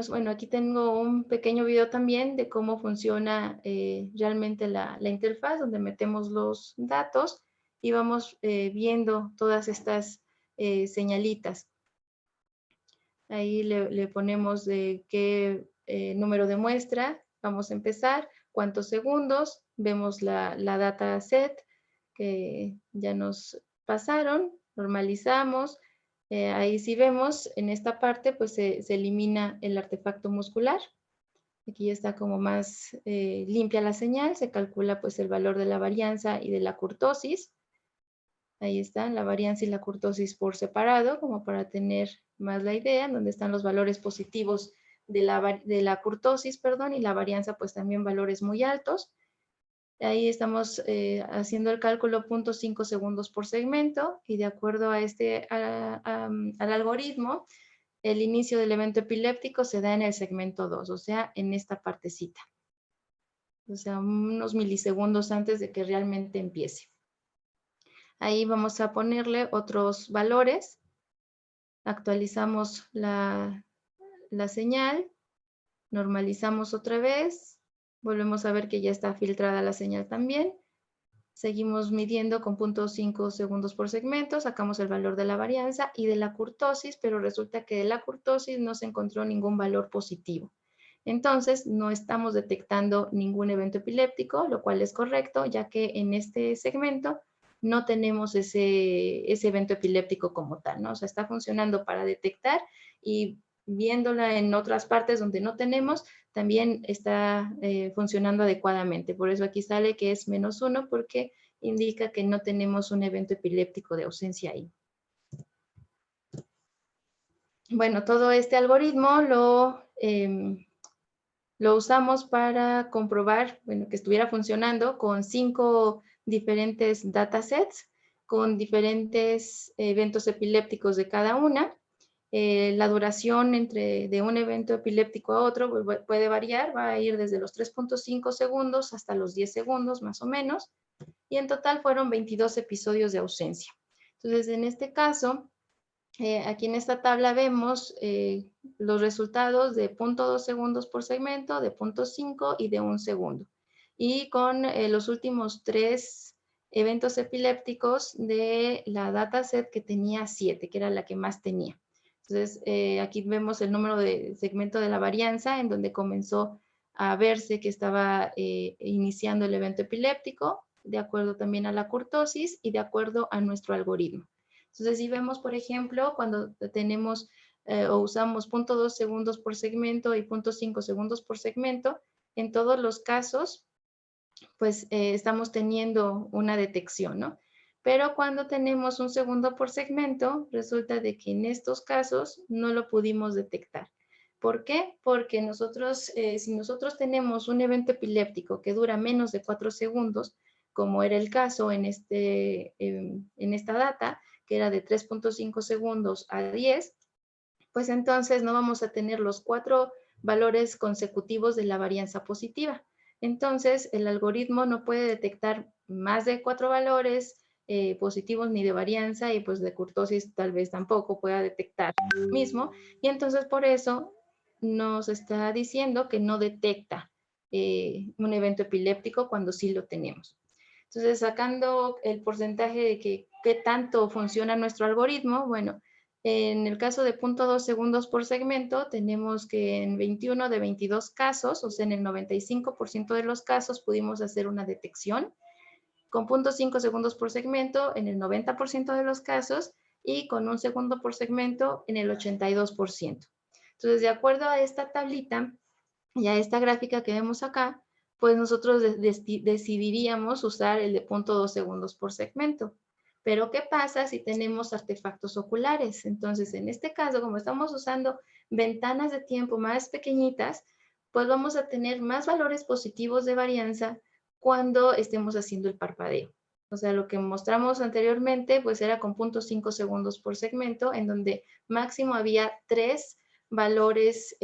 Bueno, aquí tengo un pequeño video también de cómo funciona realmente la interfaz, donde metemos los datos y vamos viendo todas estas señalitas. Ahí le ponemos de qué número de muestra vamos a empezar, cuántos segundos, vemos la data set que ya nos pasaron, normalizamos. Ahí sí vemos, en esta parte pues se elimina el artefacto muscular. Aquí ya está como más limpia la señal, se calcula pues el valor de la varianza y de la kurtosis. Ahí están la varianza y la kurtosis por separado, como para tener más la idea, donde están los valores positivos de la kurtosis, perdón, y la varianza pues también valores muy altos. Ahí estamos haciendo el cálculo 0.5 segundos por segmento y de acuerdo a al algoritmo, el inicio del evento epiléptico se da en el segmento 2, o sea, en esta partecita. O sea, unos milisegundos antes de que realmente empiece. Ahí vamos a ponerle otros valores. Actualizamos la señal, normalizamos otra vez. Volvemos a ver que ya está filtrada la señal también. Seguimos midiendo con 0.5 segundos por segmento, sacamos el valor de la varianza y de la kurtosis, pero resulta que de la kurtosis no se encontró ningún valor positivo. Entonces, no estamos detectando ningún evento epiléptico, lo cual es correcto, ya que en este segmento no tenemos ese evento epiléptico como tal, ¿no? O sea, está funcionando para detectar y viéndola en otras partes donde no tenemos, también está funcionando adecuadamente. Por eso aquí sale que es -1 porque indica que no tenemos un evento epiléptico de ausencia ahí. Bueno, todo este algoritmo lo usamos para comprobar, bueno, que estuviera funcionando con 5 diferentes datasets, con diferentes eventos epilépticos de cada una. La duración de un evento epiléptico a otro puede variar, va a ir desde los 3.5 segundos hasta los 10 segundos más o menos, y en total fueron 22 episodios de ausencia. Entonces, en este caso, aquí en esta tabla vemos los resultados de 0.2 segundos por segmento, de 0.5 y de 1 segundo. Y con los últimos 3 eventos epilépticos de la dataset que tenía 7, que era la que más tenía. Entonces, aquí vemos el número de segmento de la varianza, en donde comenzó a verse que estaba iniciando el evento epiléptico, de acuerdo también a la kurtosis y de acuerdo a nuestro algoritmo. Entonces, si vemos, por ejemplo, cuando tenemos o usamos 0.2 segundos por segmento y 0.5 segundos por segmento, en todos los casos, pues estamos teniendo una detección, ¿no? Pero cuando tenemos 1 segundo por segmento, resulta de que en estos casos no lo pudimos detectar. ¿Por qué? Porque nosotros, si nosotros tenemos un evento epiléptico que dura menos de 4 segundos, como era el caso en esta data, que era de 3.5 segundos a 10, pues entonces no vamos a tener los 4 valores consecutivos de la varianza positiva. Entonces, el algoritmo no puede detectar más de 4 valores positivos ni de varianza, y pues de kurtosis tal vez tampoco pueda detectar mismo, y entonces por eso nos está diciendo que no detecta un evento epiléptico cuando sí lo tenemos. Entonces, sacando el porcentaje de qué tanto funciona nuestro algoritmo, bueno, en el caso de 0.2 segundos por segmento, tenemos que en 21 de 22 casos, o sea, en el 95% de los casos, pudimos hacer una detección. Con 0.5 segundos por segmento, en el 90% de los casos, y con 1 segundo por segmento, en el 82%. Entonces, de acuerdo a esta tablita y a esta gráfica que vemos acá, pues nosotros decidiríamos usar el de 0.2 segundos por segmento. Pero, ¿qué pasa si tenemos artefactos oculares? Entonces, en este caso, como estamos usando ventanas de tiempo más pequeñitas, pues vamos a tener más valores positivos de varianza cuando estemos haciendo el parpadeo. O sea, lo que mostramos anteriormente, pues era con 0.5 segundos por segmento, en donde máximo había 3 valores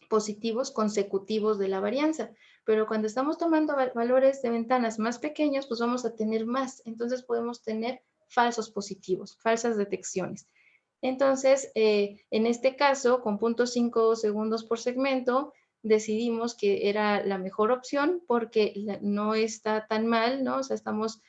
positivos consecutivos de la varianza. Pero cuando estamos tomando valores de ventanas más pequeños, pues vamos a tener más. Entonces podemos tener falsos positivos, falsas detecciones. Entonces, en este caso, con 0.5 segundos por segmento, decidimos que era la mejor opción porque no está tan mal, ¿no? O sea, estamos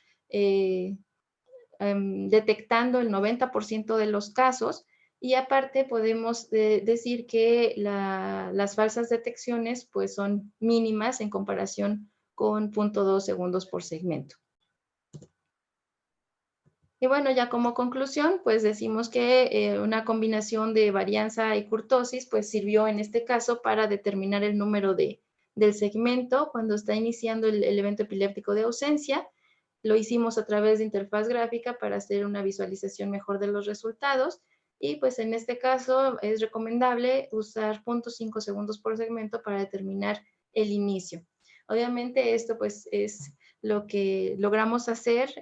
detectando el 90% de los casos, y aparte podemos decir que las falsas detecciones pues son mínimas en comparación con 0.2 segundos por segmento. Y bueno, ya como conclusión, pues decimos que una combinación de varianza y kurtosis pues sirvió en este caso para determinar el número del segmento cuando está iniciando el evento epiléptico de ausencia. Lo hicimos a través de interfaz gráfica para hacer una visualización mejor de los resultados, y pues en este caso es recomendable usar 0.5 segundos por segmento para determinar el inicio. Obviamente esto pues es lo que logramos hacer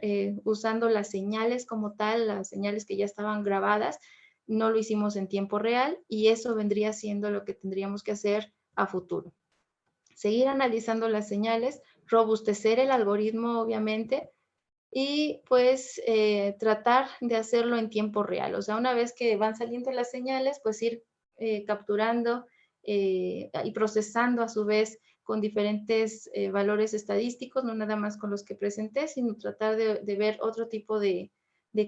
usando las señales como tal, las señales que ya estaban grabadas. No lo hicimos en tiempo real, y eso vendría siendo lo que tendríamos que hacer a futuro. Seguir analizando las señales, robustecer el algoritmo obviamente, y pues tratar de hacerlo en tiempo real. O sea, una vez que van saliendo las señales, pues ir capturando y procesando a su vez con diferentes valores estadísticos, no nada más con los que presenté, sino tratar de ver otro tipo de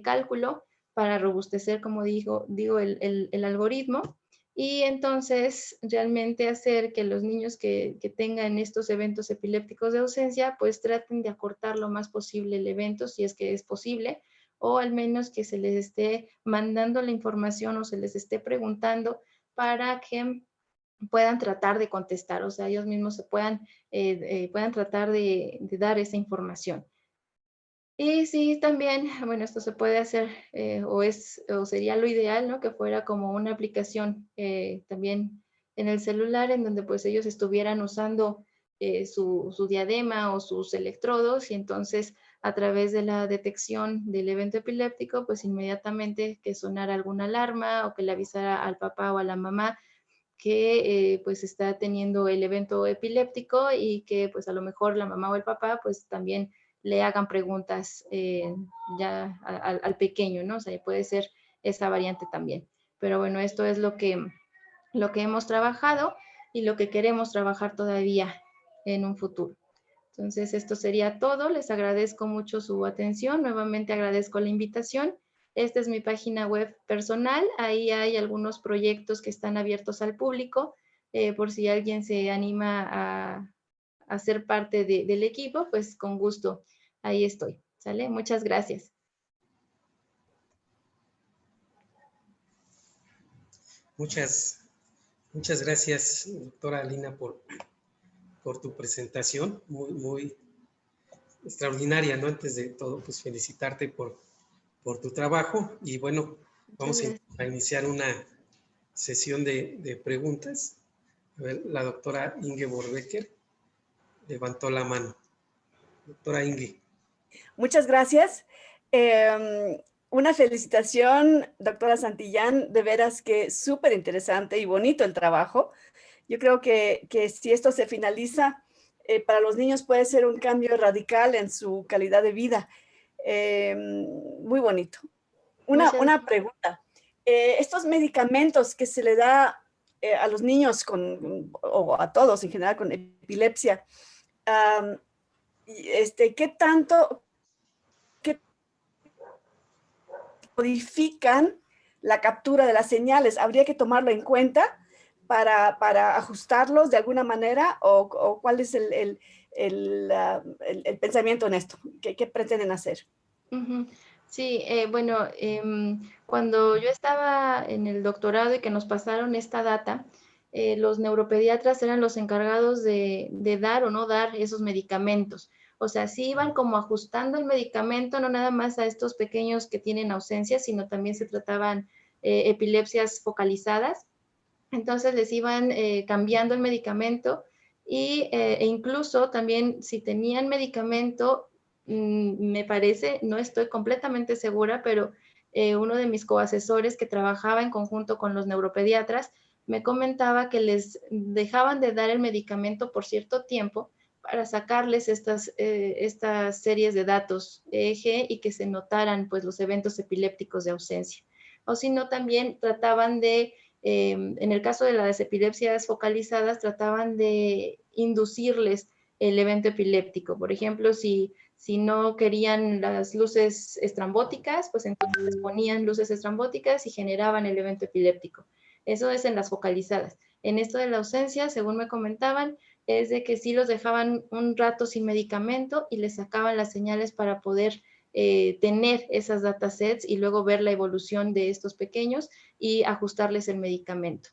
cálculo para robustecer, como digo el algoritmo. y entonces realmente hacer que los niños que tengan estos eventos epilépticos de ausencia, pues traten de acortar lo más posible el evento, si es que es posible, o al menos que se les esté mandando la información o se les esté preguntando para que puedan tratar de contestar, o sea, ellos mismos se puedan tratar de dar esa información. Y sí, también, bueno, esto se puede hacer o sería lo ideal, ¿no? Que fuera como una aplicación también en el celular en donde pues ellos estuvieran usando su diadema o sus electrodos y entonces a través de la detección del evento epiléptico, pues inmediatamente que sonara alguna alarma o que le avisara al papá o a la mamá que pues está teniendo el evento epiléptico y que pues a lo mejor la mamá o el papá pues también le hagan preguntas ya al pequeño, ¿no? O sea, puede ser esa variante también. Pero bueno, esto es lo que hemos trabajado y lo que queremos trabajar todavía en un futuro. Entonces, esto sería todo. Les agradezco mucho su atención. Nuevamente agradezco la invitación. Esta es mi página web personal. Ahí hay algunos proyectos que están abiertos al público. Por si alguien se anima a ser parte del equipo, pues con gusto. Ahí estoy. ¿Sale? Muchas gracias. Muchas gracias, doctora Lina, por tu presentación, muy extraordinaria, ¿no? Antes de todo, pues felicitarte por tu trabajo y bueno, vamos a iniciar una sesión de preguntas. A ver, la doctora Ingeborg Becker levantó la mano. Doctora Inge. Muchas gracias. Una felicitación, doctora Santillán, de veras que súper interesante y bonito el trabajo. Yo creo que si esto se finaliza, para los niños puede ser un cambio radical en su calidad de vida. Muy bonito. Una pregunta. Estos medicamentos que se le da a los niños o a todos en general con epilepsia, ¿qué tanto modifican la captura de las señales? ¿Habría que tomarlo en cuenta para ajustarlos de alguna manera? ¿O cuál es el pensamiento en esto? ¿Qué pretenden hacer? Sí, bueno, cuando yo estaba en el doctorado y que nos pasaron esta data, los neuropediatras eran los encargados de dar o no dar esos medicamentos. O sea, sí iban como ajustando el medicamento, no nada más a estos pequeños que tienen ausencia, sino también se trataban epilepsias focalizadas. Entonces les iban cambiando el medicamento e incluso también si tenían medicamento, me parece, no estoy completamente segura, pero uno de mis coasesores que trabajaba en conjunto con los neuropediatras me comentaba que les dejaban de dar el medicamento por cierto tiempo para sacarles estas series de datos EEG y que se notaran pues los eventos epilépticos de ausencia. O si no, también trataban de en el caso de las epilepsias focalizadas, trataban de inducirles el evento epiléptico. Por ejemplo, si no querían las luces estrambóticas, pues entonces les ponían luces estrambóticas y generaban el evento epiléptico. Eso es en las focalizadas. En esto de la ausencia, según me comentaban, es de que sí los dejaban un rato sin medicamento y les sacaban las señales para poder tener esas datasets y luego ver la evolución de estos pequeños y ajustarles el medicamento.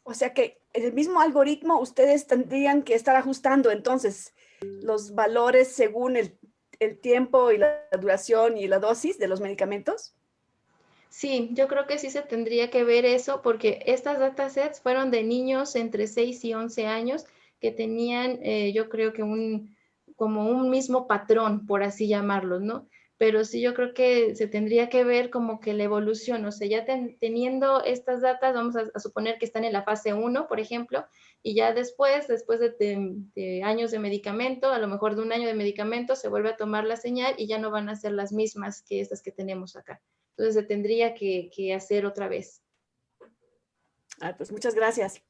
O sea que en el mismo algoritmo ustedes tendrían que estar ajustando entonces los valores según el tiempo y la duración y la dosis de los medicamentos. Sí, yo creo que sí se tendría que ver eso porque estas datasets fueron de niños entre 6 y 11 años que tenían, yo creo que como un mismo patrón, por así llamarlo, ¿no? Pero sí yo creo que se tendría que ver como que la evolución, o sea, ya teniendo estas datas, vamos a suponer que están en la fase 1, por ejemplo, y ya después de años de medicamento, a lo mejor de un año de medicamento, se vuelve a tomar la señal y ya no van a ser las mismas que estas que tenemos acá. Entonces se tendría que hacer otra vez. Pues muchas gracias.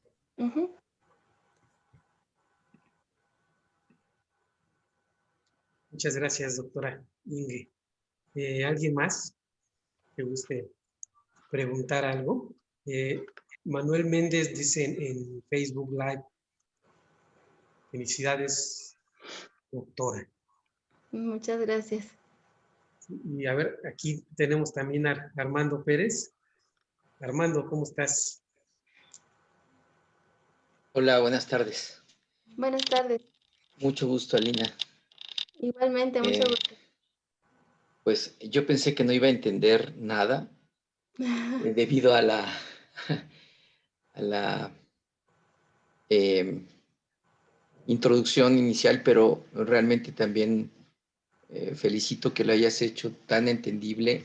Muchas gracias, doctora Inge. ¿Alguien más? que guste preguntar algo. Manuel Méndez dice en Facebook Live, felicidades, doctora. Muchas gracias. Y a ver, aquí tenemos también a Armando Pérez. Armando, ¿cómo estás? Hola, buenas tardes. Buenas tardes. Mucho gusto, Alina. Igualmente, mucho Eh, gusto. Pues yo pensé que no iba a entender nada debido a la introducción inicial, pero realmente también felicito que lo hayas hecho tan entendible,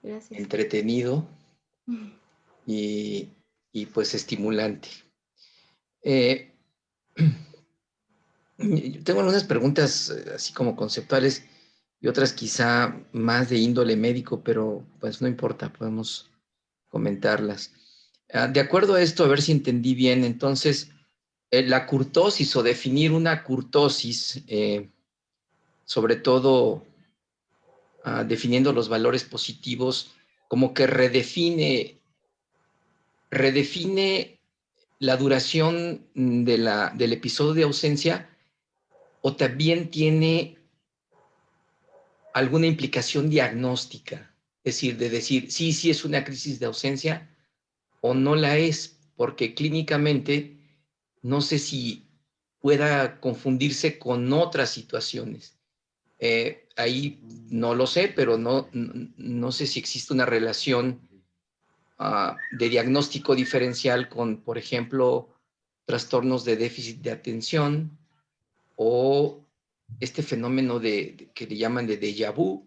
Gracias. entretenido y, pues estimulante. Yo tengo algunas preguntas así como conceptuales y otras quizá más de índole médico, pero pues no importa, podemos comentarlas. De acuerdo a esto, a ver si entendí bien, entonces, la curtosis o definir una curtosis, sobre todo definiendo los valores positivos, como que redefine la duración del episodio de ausencia, o también tiene alguna implicación diagnóstica, es decir, de decir, sí es una crisis de ausencia o no la es, porque clínicamente no sé si pueda confundirse con otras situaciones. Ahí no lo sé, pero no sé si existe una relación de diagnóstico diferencial con, por ejemplo, trastornos de déficit de atención o este fenómeno que le llaman de déjà vu.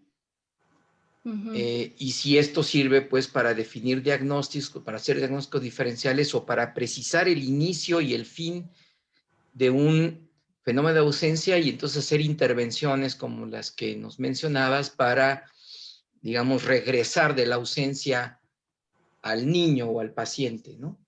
Y si esto sirve pues para definir diagnósticos, para hacer diagnósticos diferenciales o para precisar el inicio y el fin de un fenómeno de ausencia y entonces hacer intervenciones como las que nos mencionabas para, digamos, regresar de la ausencia al niño o al paciente, ¿no?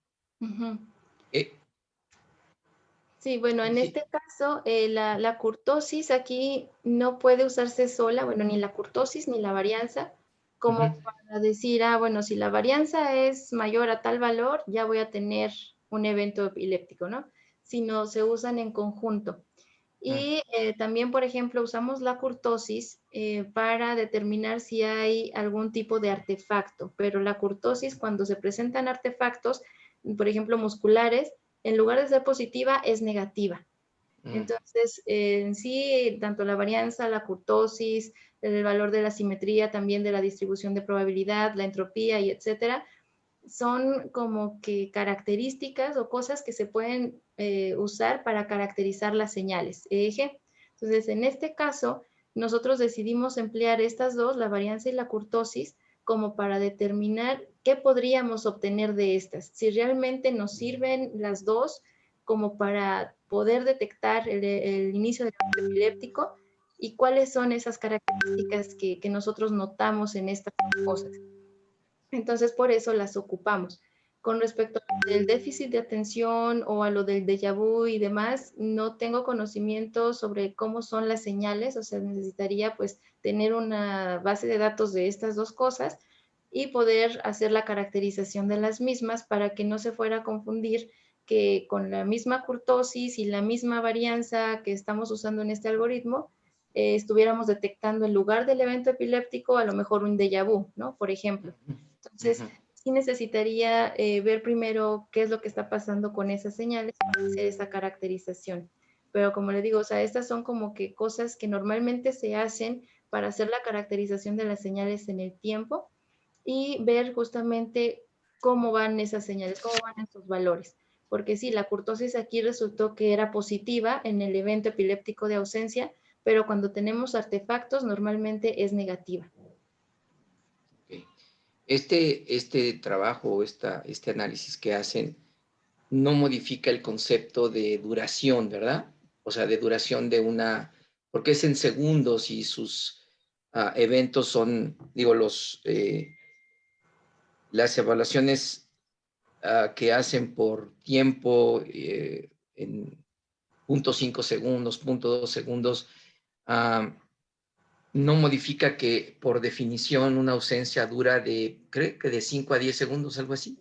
Sí, bueno, en Sí. este caso, la curtosis aquí no puede usarse sola, bueno, ni la curtosis ni la varianza, como para decir, bueno, si la varianza es mayor a tal valor, ya voy a tener un evento epiléptico, ¿no? Sino se usan en conjunto. Y también, por ejemplo, usamos la curtosis para determinar si hay algún tipo de artefacto, pero la curtosis, cuando se presentan artefactos, por ejemplo, musculares, en lugar de ser positiva, es negativa. Entonces, en sí, tanto la varianza, la curtosis, el valor de la simetría, también de la distribución de probabilidad, la entropía y etcétera, son como que características o cosas que se pueden usar para caracterizar las señales. Entonces, en este caso, nosotros decidimos emplear estas dos, la varianza y la curtosis, como para determinar qué podríamos obtener de estas. Si realmente nos sirven las dos como para poder detectar el inicio del evento epiléptico y cuáles son esas características que nosotros notamos en estas cosas. Entonces, por eso las ocupamos. Con respecto al déficit de atención o a lo del déjà vu y demás, no tengo conocimiento sobre cómo son las señales, o sea, necesitaría pues tener una base de datos de estas dos cosas y poder hacer la caracterización de las mismas para que no se fuera a confundir que con la misma curtosis y la misma varianza que estamos usando en este algoritmo, estuviéramos detectando en lugar del evento epiléptico a lo mejor un déjà vu, ¿no? Por ejemplo. Entonces, sí necesitaría ver primero qué es lo que está pasando con esas señales para hacer esa caracterización. Pero como le digo, o sea, estas son como que cosas que normalmente se hacen para hacer la caracterización de las señales en el tiempo y ver justamente cómo van esas señales, cómo van esos valores. Porque sí, la curtosis aquí resultó que era positiva en el evento epiléptico de ausencia, pero cuando tenemos artefactos normalmente es negativa. Okay. Este trabajo, este análisis que hacen, no modifica el concepto de duración, ¿verdad? O sea, de duración de porque es en segundos y sus eventos son, digo, las evaluaciones que hacen por tiempo en 0.5 segundos, 0.2 segundos, no modifica que por definición una ausencia dura creo que de 5 a 10 segundos, algo así.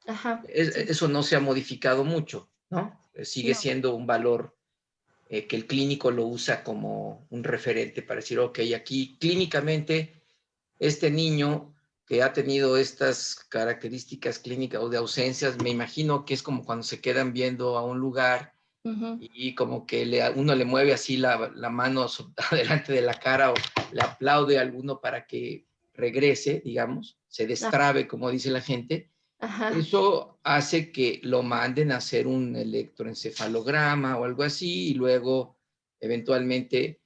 Ajá, sí, Eso no se ha modificado mucho, ¿no? Sigue no. siendo un valor que el clínico lo usa como un referente para decir, ok, aquí clínicamente este niño que ha tenido estas características clínicas o de ausencias, me imagino que es como cuando se quedan viendo a un lugar y como que uno le mueve así la mano delante de la cara o le aplaude a alguno para que regrese, digamos, se destrabe, como dice la gente. Ajá. Eso hace que lo manden a hacer un electroencefalograma o algo así y luego eventualmente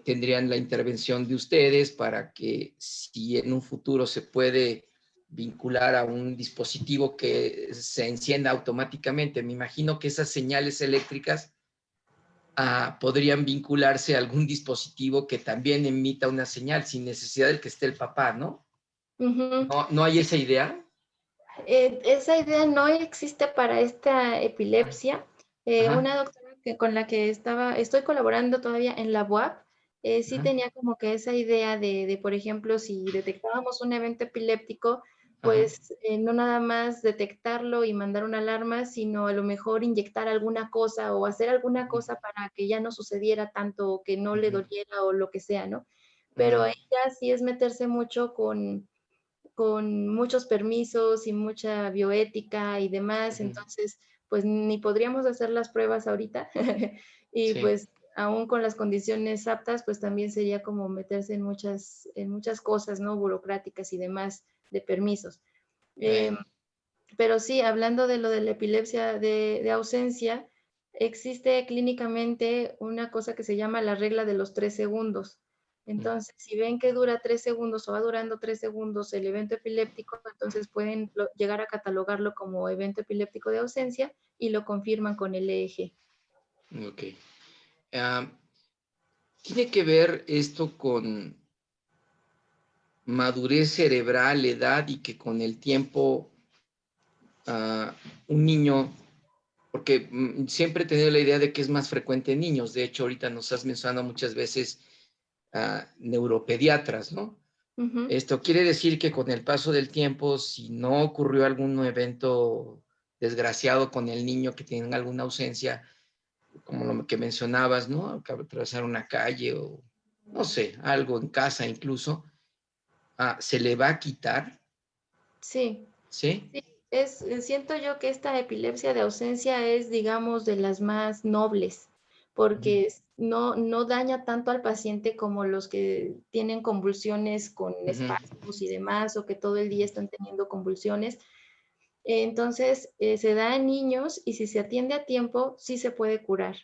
tendrían la intervención de ustedes para que si en un futuro se puede vincular a un dispositivo que se encienda automáticamente. Me imagino que esas señales eléctricas podrían vincularse a algún dispositivo que también emita una señal sin necesidad de que esté el papá, ¿no? ¿No hay esa idea? Esa idea no existe para esta epilepsia. Una doctora con la que estoy colaborando todavía en la UAP, sí tenía como que esa idea de, por ejemplo, si detectábamos un evento epiléptico, pues no nada más detectarlo y mandar una alarma, sino a lo mejor inyectar alguna cosa o hacer alguna cosa para que ya no sucediera tanto o que no le doliera o lo que sea, ¿no? Pero ella sí es meterse mucho con muchos permisos y mucha bioética y demás, entonces pues ni podríamos hacer las pruebas ahorita y Sí. pues aún con las condiciones aptas, pues también sería como meterse en muchas cosas, ¿no? Burocráticas y demás de permisos. Bueno. Pero sí, hablando de lo de la epilepsia de ausencia, existe clínicamente una cosa que se llama la regla de los 3 segundos. Entonces, si ven que dura 3 segundos o va durando 3 segundos el evento epiléptico, entonces pueden llegar a catalogarlo como evento epiléptico de ausencia y lo confirman con el EEG. Ok. ¿Tiene que ver esto con madurez cerebral, edad y que con el tiempo un niño, porque siempre he tenido la idea de que es más frecuente en niños? De hecho, ahorita nos has mencionado muchas veces neuropediatras, ¿no? Esto quiere decir que con el paso del tiempo, si no ocurrió algún evento desgraciado con el niño que tiene alguna ausencia, como lo que mencionabas, ¿no? Acaba de atravesar una calle o, no sé, algo en casa incluso, ¿se le va a quitar? Sí. ¿Sí? Sí, siento yo que esta epilepsia de ausencia es, digamos, de las más nobles, porque no daña tanto al paciente como los que tienen convulsiones con espasmos y demás, o que todo el día están teniendo convulsiones. Entonces, se da en niños y si se atiende a tiempo, sí se puede curar.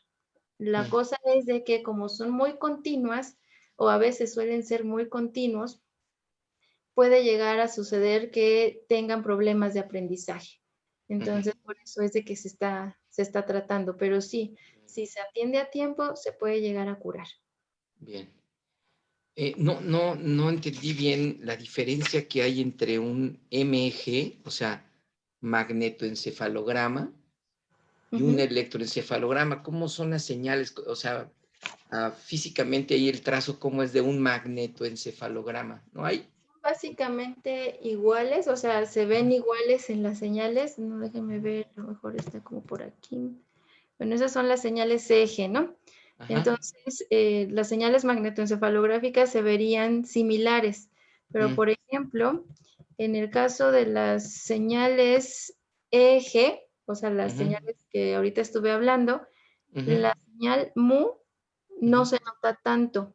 La cosa es de que como son muy continuas, o a veces suelen ser muy continuos, puede llegar a suceder que tengan problemas de aprendizaje. Entonces, por eso es de que se está tratando, pero sí, si se atiende a tiempo, se puede llegar a curar. Bien. No entendí bien la diferencia que hay entre un MEG, o sea, magnetoencefalograma, y un electroencefalograma. ¿Cómo son las señales? O sea, físicamente ahí el trazo, ¿cómo es de un magnetoencefalograma? ¿No hay? Básicamente iguales, o sea, se ven iguales en las señales. No, déjenme ver, a lo mejor está como por aquí. Bueno, esas son las señales eje, ¿no? Entonces, las señales magnetoencefalográficas se verían similares, pero por ejemplo, en el caso de las señales EEG, o sea, las señales que ahorita estuve hablando, la señal MU no se nota tanto.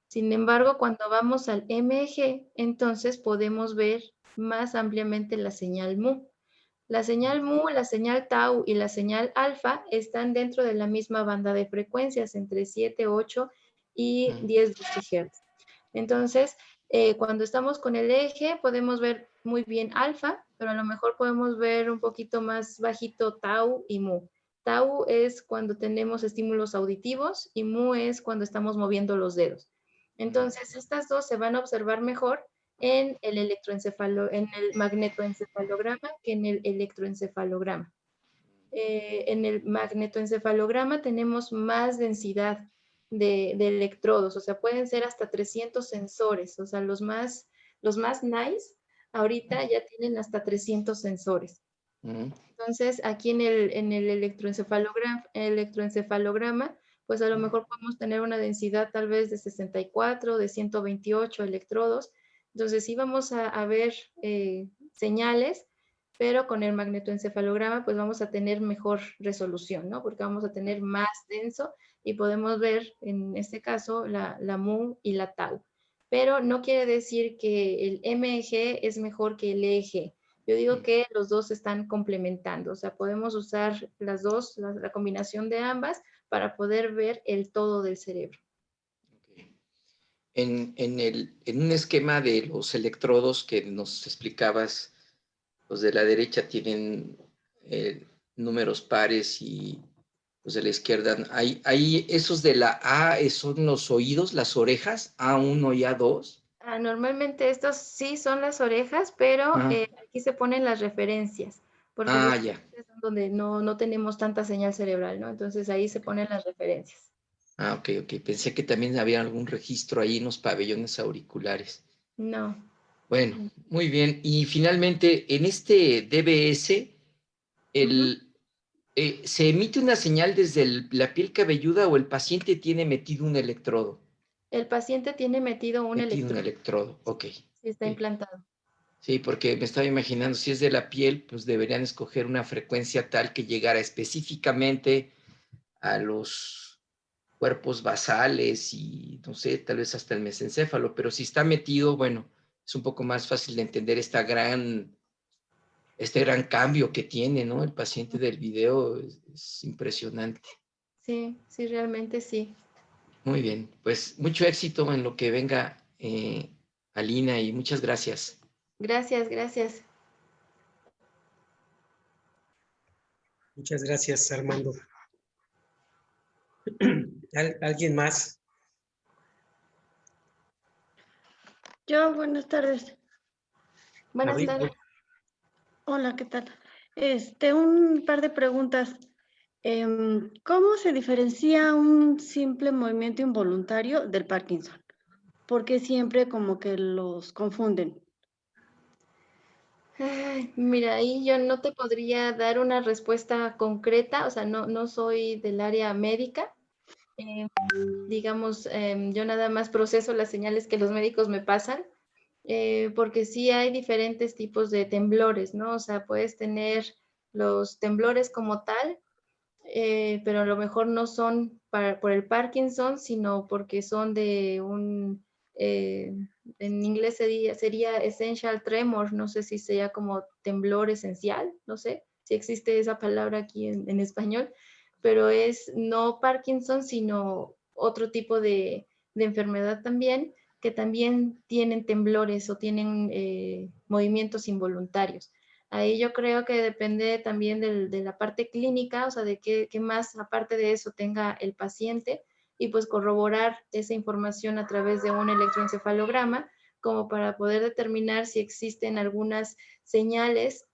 Sin embargo, cuando vamos al MEG, entonces podemos ver más ampliamente la señal MU. La señal MU, la señal tau y la señal alfa están dentro de la misma banda de frecuencias, entre 7, 8 y 10 GHz. Entonces, cuando estamos con el eje, podemos ver muy bien alfa, pero a lo mejor podemos ver un poquito más bajito tau y mu. Tau es cuando tenemos estímulos auditivos y mu es cuando estamos moviendo los dedos. Entonces, estas dos se van a observar mejor en el magnetoencefalograma que en el electroencefalograma. En el magnetoencefalograma tenemos más densidad de electrodos, o sea, pueden ser hasta 300 sensores, o sea, los más nice ahorita ya tienen hasta 300 sensores. Entonces, aquí en el electroencefalograma, pues a lo mejor podemos tener una densidad tal vez de 64, de 128 electrodos. Entonces, sí vamos a ver señales, pero con el magnetoencefalograma pues vamos a tener mejor resolución, ¿no? Porque vamos a tener más denso y podemos ver en este caso la mu y la tau. Pero no quiere decir que el MEG es mejor que el EEG. Yo digo que los dos se están complementando, o sea, podemos usar las dos, la combinación de ambas para poder ver el todo del cerebro. En un esquema de los electrodos que nos explicabas, los de la derecha tienen números pares y los de la izquierda, hay esos de la A son los oídos, las orejas, A1 y A2. Normalmente estos sí son las orejas, pero aquí se ponen las referencias, porque ya. es donde no tenemos tanta señal cerebral, ¿no? Entonces ahí se ponen las referencias. Ok. Pensé que también había algún registro ahí en los pabellones auriculares. No. Bueno, muy bien. Y finalmente, en este DBS, ¿se emite una señal desde la piel cabelluda o el paciente tiene metido un electrodo? El paciente tiene metido un electrodo, ok. Sí, está implantado. Sí, porque me estaba imaginando, si es de la piel, pues deberían escoger una frecuencia tal que llegara específicamente a los cuerpos basales y, no sé, tal vez hasta el mesencéfalo, pero si está metido, bueno, es un poco más fácil de entender este gran cambio que tiene, ¿no? El paciente del video es impresionante. Sí, realmente sí. Muy bien, pues mucho éxito en lo que venga, Alina, y muchas gracias. Gracias. Muchas gracias, Armando. ¿Alguien más? Buenas tardes. Buenas tardes. Hola, ¿qué tal? Un par de preguntas. ¿Cómo se diferencia un simple movimiento involuntario del Parkinson? Porque siempre como que los confunden. Mira, ahí yo no te podría dar una respuesta concreta, o sea, no soy del área médica. Digamos, yo nada más proceso las señales que los médicos me pasan, porque sí hay diferentes tipos de temblores, ¿no? O sea, puedes tener los temblores como tal, pero a lo mejor no son por el Parkinson, sino porque son de en inglés sería essential tremor, no sé si sería como temblor esencial, no sé si existe esa palabra aquí en español, pero es no Parkinson, sino otro tipo de enfermedad también, que también tienen temblores o tienen movimientos involuntarios. Ahí yo creo que depende también de la parte clínica, o sea, de qué más aparte de eso tenga el paciente y pues corroborar esa información a través de un electroencefalograma como para poder determinar si existen algunas señales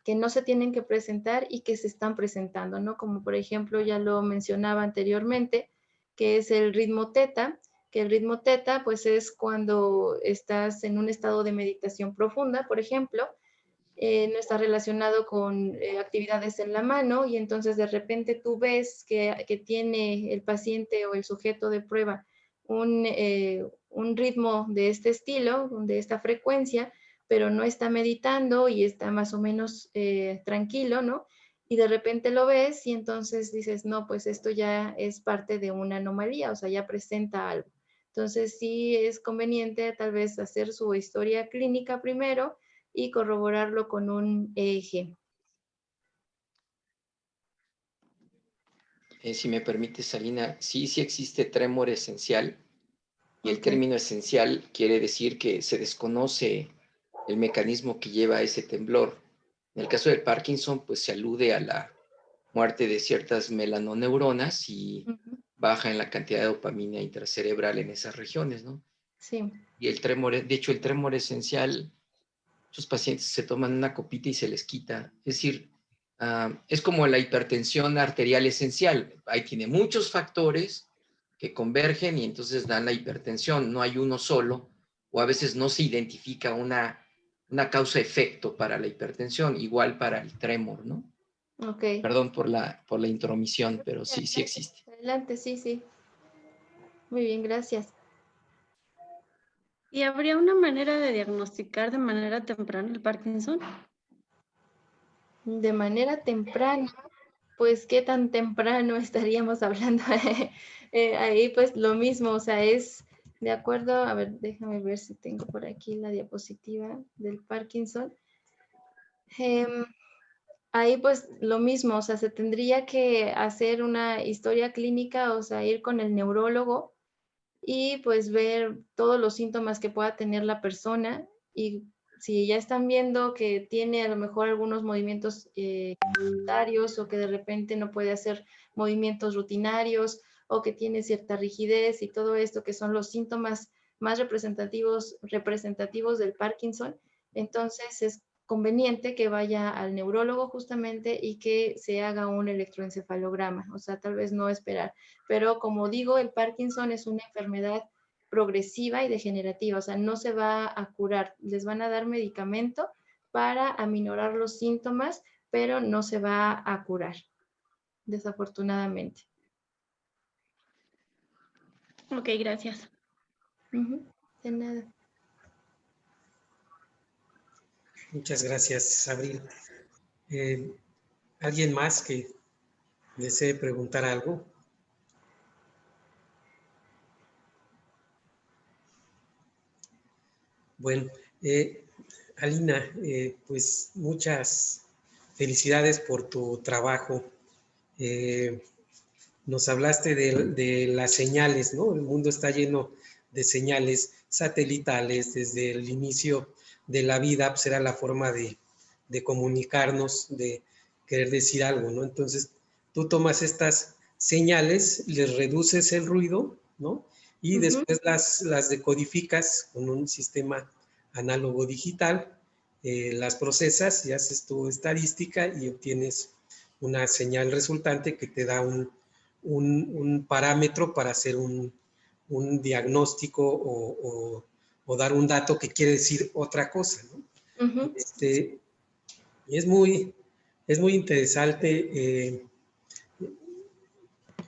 que no se tienen que presentar y que se están presentando, ¿no? Como por ejemplo, ya lo mencionaba anteriormente, que es el ritmo teta, que el ritmo teta pues es cuando estás en un estado de meditación profunda, por ejemplo, no está relacionado con actividades en la mano y entonces de repente tú ves que tiene el paciente o el sujeto de prueba un ritmo de este estilo, de esta frecuencia, pero no está meditando y está más o menos tranquilo, ¿no? Y de repente lo ves y entonces dices, no, pues esto ya es parte de una anomalía, o sea, ya presenta algo. Entonces sí es conveniente tal vez hacer su historia clínica primero y corroborarlo con un EEG. Si me permite, Salina, sí existe tremor esencial, y el Ok. término esencial quiere decir que se desconoce el mecanismo que lleva a ese temblor. En el caso del Parkinson, pues se alude a la muerte de ciertas melanoneuronas y baja en la cantidad de dopamina intracerebral en esas regiones, ¿no? Sí. Y el tremor, de hecho, el tremor esencial, muchos pacientes se toman una copita y se les quita. Es decir, es como la hipertensión arterial esencial. Ahí tiene muchos factores, que convergen y entonces dan la hipertensión. No hay uno solo, o a veces no se identifica una causa-efecto para la hipertensión, igual para el trémor, ¿no? Ok. Perdón por la intromisión, pero sí existe. Adelante, sí, sí. Muy bien, gracias. ¿Y habría una manera de diagnosticar de manera temprana el Parkinson? De manera temprana, pues qué tan temprano estaríamos hablando. Ahí pues lo mismo, o sea, es de acuerdo, a ver, déjame ver si tengo por aquí la diapositiva del Parkinson. Ahí pues lo mismo, o sea, se tendría que hacer una historia clínica, o sea, ir con el neurólogo y pues ver todos los síntomas que pueda tener la persona y si ya están viendo que tiene a lo mejor algunos movimientos voluntarios o que de repente no puede hacer movimientos rutinarios o que tiene cierta rigidez y todo esto que son los síntomas más representativos del Parkinson, entonces es conveniente que vaya al neurólogo justamente y que se haga un electroencefalograma, o sea, tal vez no esperar. Pero como digo, el Parkinson es una enfermedad progresiva y degenerativa, o sea, no se va a curar. Les van a dar medicamento para aminorar los síntomas, pero no se va a curar, desafortunadamente. Ok, gracias. De nada. Muchas gracias, Abril. ¿Alguien más que desee preguntar algo? Bueno, Alina, pues muchas felicidades por tu trabajo. Nos hablaste de las señales, ¿no? El mundo está lleno de señales satelitales. Desde el inicio de la vida, pues era la forma de comunicarnos, de querer decir algo, ¿no? Entonces, tú tomas estas señales, les reduces el ruido, ¿no? Y después las decodificas con un sistema análogo digital, las procesas y haces tu estadística y obtienes una señal resultante que te da un parámetro para hacer un diagnóstico o dar un dato que quiere decir otra cosa, ¿no? Es muy interesante.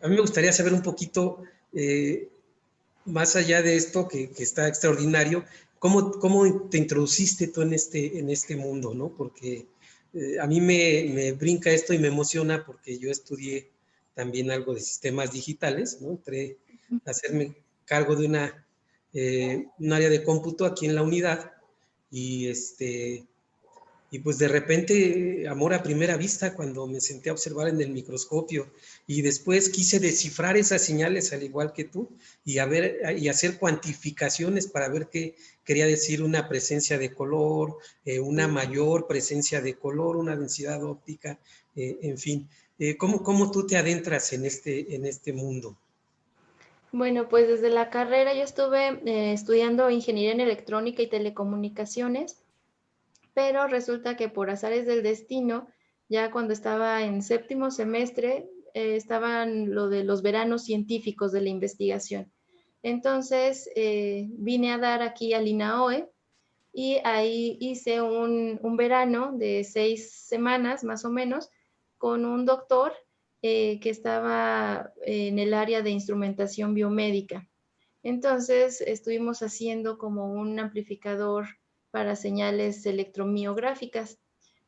A mí me gustaría saber un poquito, más allá de esto que está extraordinario, ¿cómo te introduciste tú en este mundo, ¿no? Porque a mí me brinca esto y me emociona porque yo estudié también algo de sistemas digitales, ¿no? Entré a hacerme cargo de un área de cómputo aquí en la unidad y pues de repente, amor a primera vista, cuando me senté a observar en el microscopio y después quise descifrar esas señales al igual que tú y hacer cuantificaciones para ver qué quería decir una presencia de color, una mayor presencia de color, una densidad óptica, en fin. ¿Cómo tú te adentras en este mundo? Bueno, pues desde la carrera yo estuve estudiando ingeniería en electrónica y telecomunicaciones, pero resulta que por azares del destino, ya cuando estaba en séptimo semestre, estaban lo de los veranos científicos de la investigación. Entonces vine a dar aquí al INAOE y ahí hice un verano de 6 semanas más o menos con un doctor que estaba en el área de instrumentación biomédica. Entonces estuvimos haciendo como un amplificador para señales electromiográficas.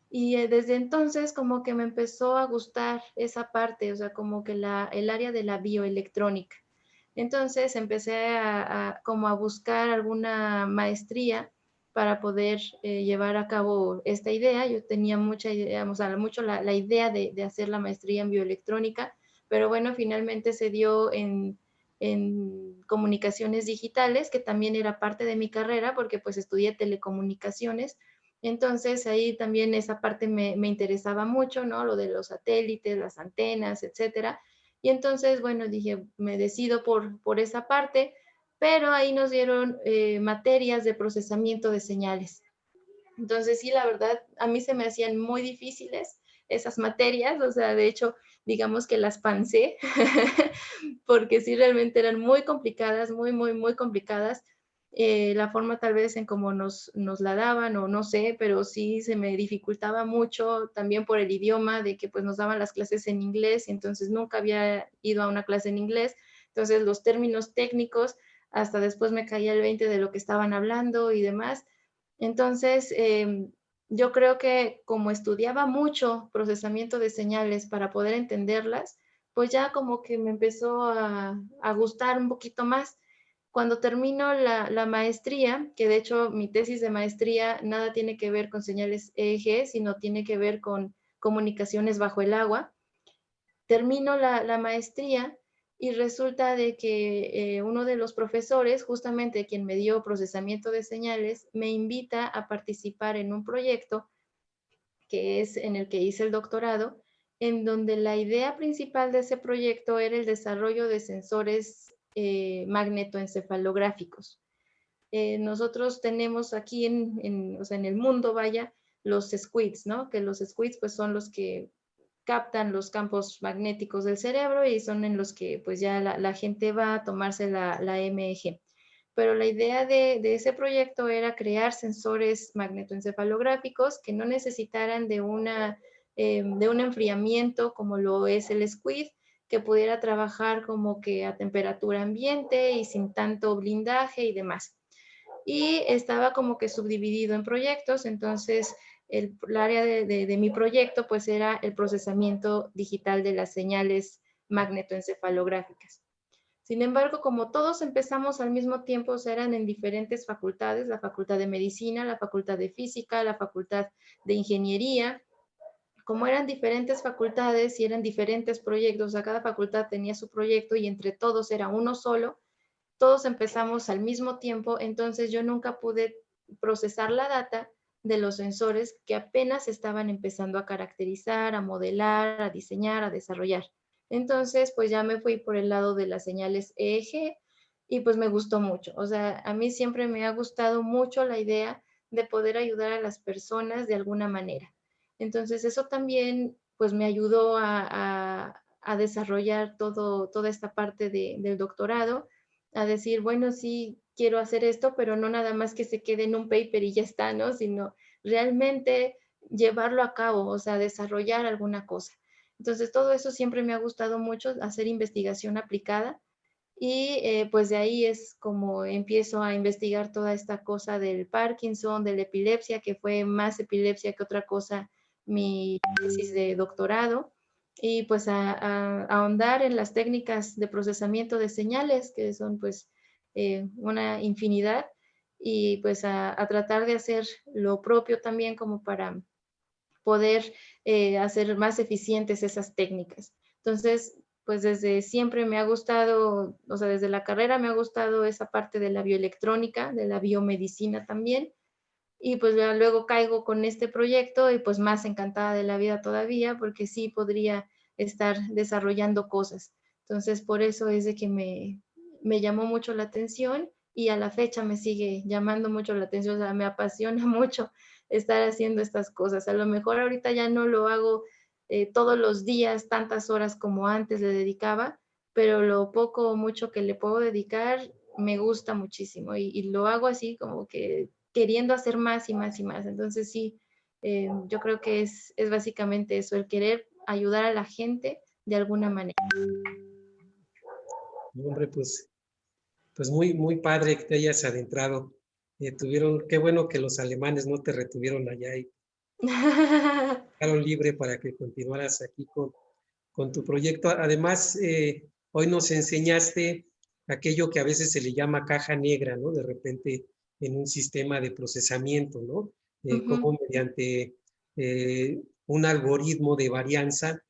Y desde entonces como que me empezó a gustar esa parte, o sea, como que el área de la bioelectrónica. Entonces empecé como a buscar alguna maestría para poder llevar a cabo esta idea. Yo tenía mucha idea, o sea, mucho la idea de hacer la maestría en bioelectrónica, pero bueno, finalmente se dio en comunicaciones digitales, que también era parte de mi carrera, porque pues estudié telecomunicaciones. Entonces ahí también esa parte me interesaba mucho, ¿no? Lo de los satélites, las antenas, etcétera. Y entonces, bueno, dije, me decido por esa parte, pero ahí nos dieron materias de procesamiento de señales. Entonces, sí, la verdad, a mí se me hacían muy difíciles, esas materias, o sea, de hecho, digamos que las pancé, porque sí realmente eran muy complicadas, muy, muy, muy complicadas. La forma tal vez en cómo nos la daban o no sé, pero sí se me dificultaba mucho también por el idioma, de que pues nos daban las clases en inglés y entonces nunca había ido a una clase en inglés, entonces los términos técnicos, hasta después me caía el 20 de lo que estaban hablando y demás. Entonces, yo creo que como estudiaba mucho procesamiento de señales para poder entenderlas, pues ya como que me empezó a gustar un poquito más. Cuando termino la maestría, que de hecho mi tesis de maestría nada tiene que ver con señales EEG, sino tiene que ver con comunicaciones bajo el agua, termino la maestría y resulta de que uno de los profesores, justamente quien me dio procesamiento de señales, me invita a participar en un proyecto que es en el que hice el doctorado, en donde la idea principal de ese proyecto era el desarrollo de sensores magnetoencefalográficos. Nosotros tenemos aquí o sea, en el mundo, vaya, los squids, ¿no? Que los squids pues son los que captan los campos magnéticos del cerebro y son en los que pues ya la gente va a tomarse la EMG. Pero la idea de ese proyecto era crear sensores magnetoencefalográficos que no necesitaran de un enfriamiento como lo es el SQUID, que pudiera trabajar como que a temperatura ambiente y sin tanto blindaje y demás. Y estaba como que subdividido en proyectos, entonces el área de mi proyecto pues era el procesamiento digital de las señales magnetoencefalográficas. Sin embargo, como todos empezamos al mismo tiempo, o sea, eran en diferentes facultades, la facultad de medicina, la facultad de física, la facultad de ingeniería. Como eran diferentes facultades y eran diferentes proyectos, o sea, cada facultad tenía su proyecto y entre todos era uno solo, todos empezamos al mismo tiempo, entonces yo nunca pude procesar la data de los sensores que apenas estaban empezando a caracterizar, a modelar, a diseñar, a desarrollar. Entonces, pues ya me fui por el lado de las señales EEG y pues me gustó mucho. O sea, a mí siempre me ha gustado mucho la idea de poder ayudar a las personas de alguna manera. Entonces, eso también pues me ayudó a desarrollar toda esta parte del doctorado, a decir, bueno, sí, quiero hacer esto, pero no nada más que se quede en un paper y ya está, ¿no? Sino realmente llevarlo a cabo, o sea, desarrollar alguna cosa. Entonces, todo eso siempre me ha gustado mucho, hacer investigación aplicada. Y pues de ahí es como empiezo a investigar toda esta cosa del Parkinson, de la epilepsia, que fue más epilepsia que otra cosa mi tesis de doctorado. Y pues a ahondar en las técnicas de procesamiento de señales, que son pues una infinidad, y pues a tratar de hacer lo propio también como para poder hacer más eficientes esas técnicas. Entonces, pues desde siempre me ha gustado, o sea, desde la carrera me ha gustado esa parte de la bioelectrónica, de la biomedicina también, y pues luego caigo con este proyecto y pues más encantada de la vida todavía, porque sí podría estar desarrollando cosas. Entonces, por eso es de que me llamó mucho la atención y a la fecha me sigue llamando mucho la atención, o sea, me apasiona mucho estar haciendo estas cosas. A lo mejor ahorita ya no lo hago todos los días, tantas horas como antes le dedicaba, pero lo poco o mucho que le puedo dedicar me gusta muchísimo y lo hago así como que queriendo hacer más y más y más. Entonces sí, yo creo que es básicamente eso, el querer ayudar a la gente de alguna manera. Hombre, pues muy, muy padre que te hayas adentrado. Qué bueno que los alemanes no te retuvieron allá y dejaron libre para que continuaras aquí con tu proyecto. Además, hoy nos enseñaste aquello que a veces se le llama caja negra, ¿no? De repente en un sistema de procesamiento, ¿no? Cómo mediante un algoritmo de varianza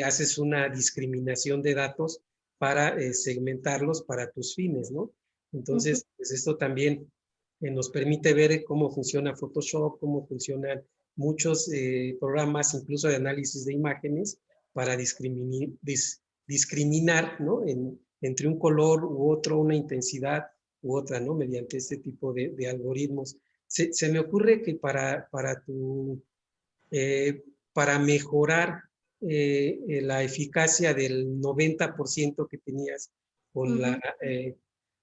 haces una discriminación de datos para segmentarlos para tus fines, ¿no? Entonces, pues esto también nos permite ver cómo funciona Photoshop, cómo funcionan muchos programas, incluso de análisis de imágenes, para discriminar, ¿no? Entre un color u otro, una intensidad u otra, ¿no? Mediante este tipo de algoritmos. Se me ocurre que para para mejorar la eficacia del 90% que tenías con la...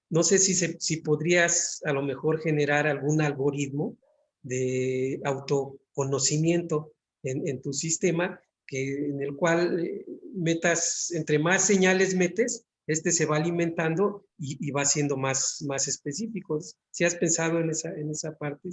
no sé si podrías a lo mejor generar algún algoritmo de autoconocimiento en tu sistema, en el cual metas, entre más señales metes, se va alimentando y va siendo más específico. ¿Sí has pensado en esa parte?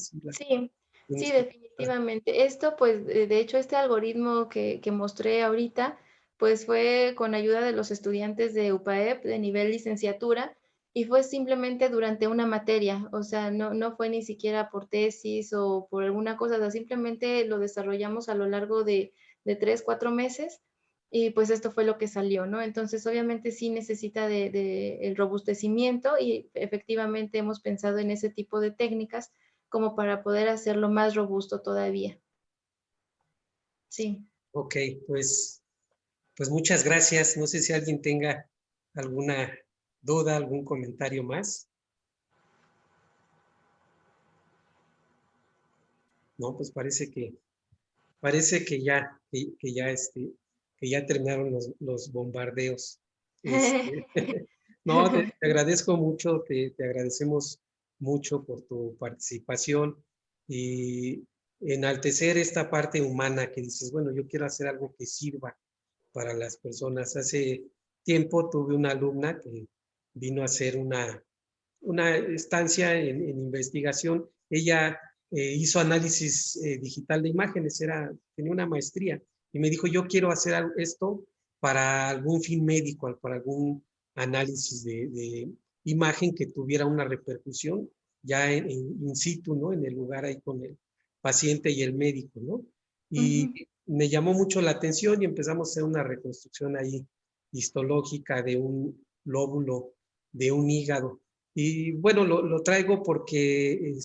Sí, definitivamente. Esto, pues, de hecho, este algoritmo que mostré ahorita, pues fue con ayuda de los estudiantes de UPAEP de nivel licenciatura, y fue simplemente durante una materia, o sea, no fue ni siquiera por tesis o por alguna cosa, o sea, simplemente lo desarrollamos a lo largo de 3, 4 meses, y pues esto fue lo que salió, ¿no? Entonces, obviamente sí necesita de el robustecimiento, y efectivamente hemos pensado en ese tipo de técnicas como para poder hacerlo más robusto todavía. Sí. Ok, pues muchas gracias. No sé si alguien tenga alguna duda, algún comentario más. No, pues parece que ya, que ya terminaron los bombardeos. No, te agradezco mucho, te agradecemos mucho por tu participación y enaltecer esta parte humana que dices, bueno, yo quiero hacer algo que sirva para las personas. Hace tiempo tuve una alumna que vino a hacer una estancia en investigación. Ella hizo análisis digital de imágenes, tenía una maestría y me dijo, yo quiero hacer esto para algún fin médico, para algún análisis de imagen que tuviera una repercusión ya in situ, ¿no? En el lugar ahí con el paciente y el médico, ¿no? Y me llamó mucho la atención y empezamos a hacer una reconstrucción ahí histológica de un lóbulo, de un hígado. Y bueno, lo traigo porque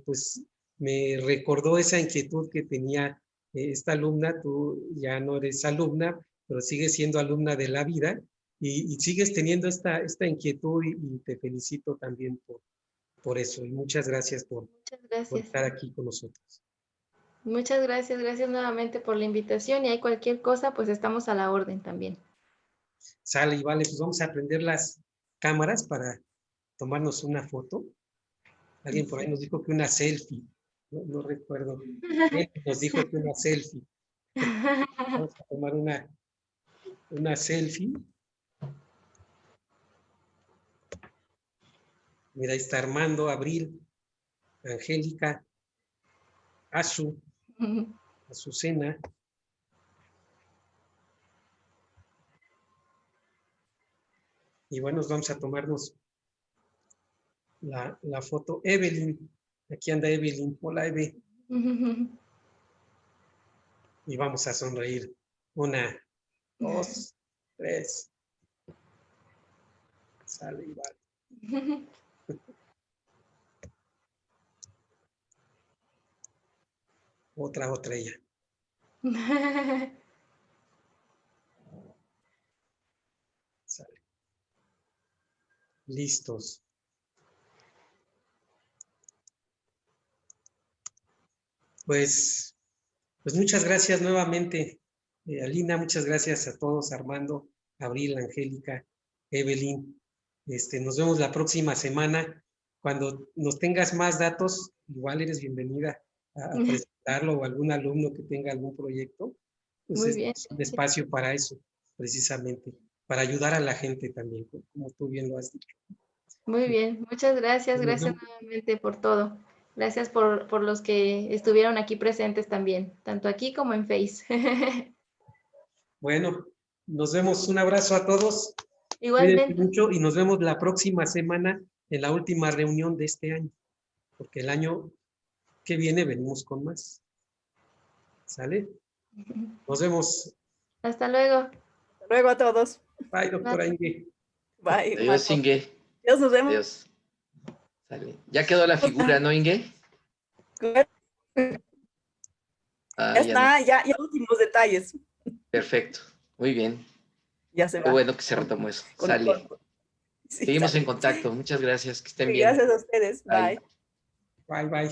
pues me recordó esa inquietud que tenía esta alumna. Tú ya no eres alumna, pero sigues siendo alumna de la vida y sigues teniendo esta inquietud y te felicito también por eso. Y muchas gracias por estar aquí con nosotros. Muchas gracias, gracias nuevamente por la invitación, y hay cualquier cosa, pues estamos a la orden también. Sale y vale, pues vamos a prender las cámaras para tomarnos una foto. Alguien por ahí nos dijo que una selfie. No recuerdo. Nos dijo que una selfie. Vamos a tomar una selfie. Mira, ahí está Armando, Abril, Angélica, Azucena. Y bueno, vamos a tomarnos la foto. Evelyn, aquí anda Evelyn. Hola, Eve. Y vamos a sonreír. 1, 2, 3. Sale y vale. Otra ella. Sale. Listos. Pues muchas gracias nuevamente, Alina, muchas gracias a todos, Armando, Abril, Angélica, Evelyn. Nos vemos la próxima semana. Cuando nos tengas más datos, igual eres bienvenida a presentarlo, o algún alumno que tenga algún proyecto. Pues Muy bien. Es un espacio para eso, precisamente, para ayudar a la gente también, como tú bien lo has dicho. Muy bien, muchas gracias, gracias nuevamente por todo. Gracias por los que estuvieron aquí presentes también, tanto aquí como en Face. Bueno, nos vemos. Un abrazo a todos. Igualmente. Cuídense mucho y nos vemos la próxima semana en la última reunión de este año, porque el año que viene venimos con más. ¿Sale? Nos vemos. Hasta luego. Hasta luego a todos. Bye, doctora Inge. Bye. Adiós, Inge. Dios, nos vemos. Adiós. Sale. Ya quedó la figura, ¿no, Inge? Ya está, ya últimos detalles. Perfecto, muy bien. Ya se va. Qué bueno que se retomó eso. Sale. Sí, Seguimos sale. en contacto. Muchas gracias. Que estén Sí, bien. gracias a ustedes. Bye. Bye, bye.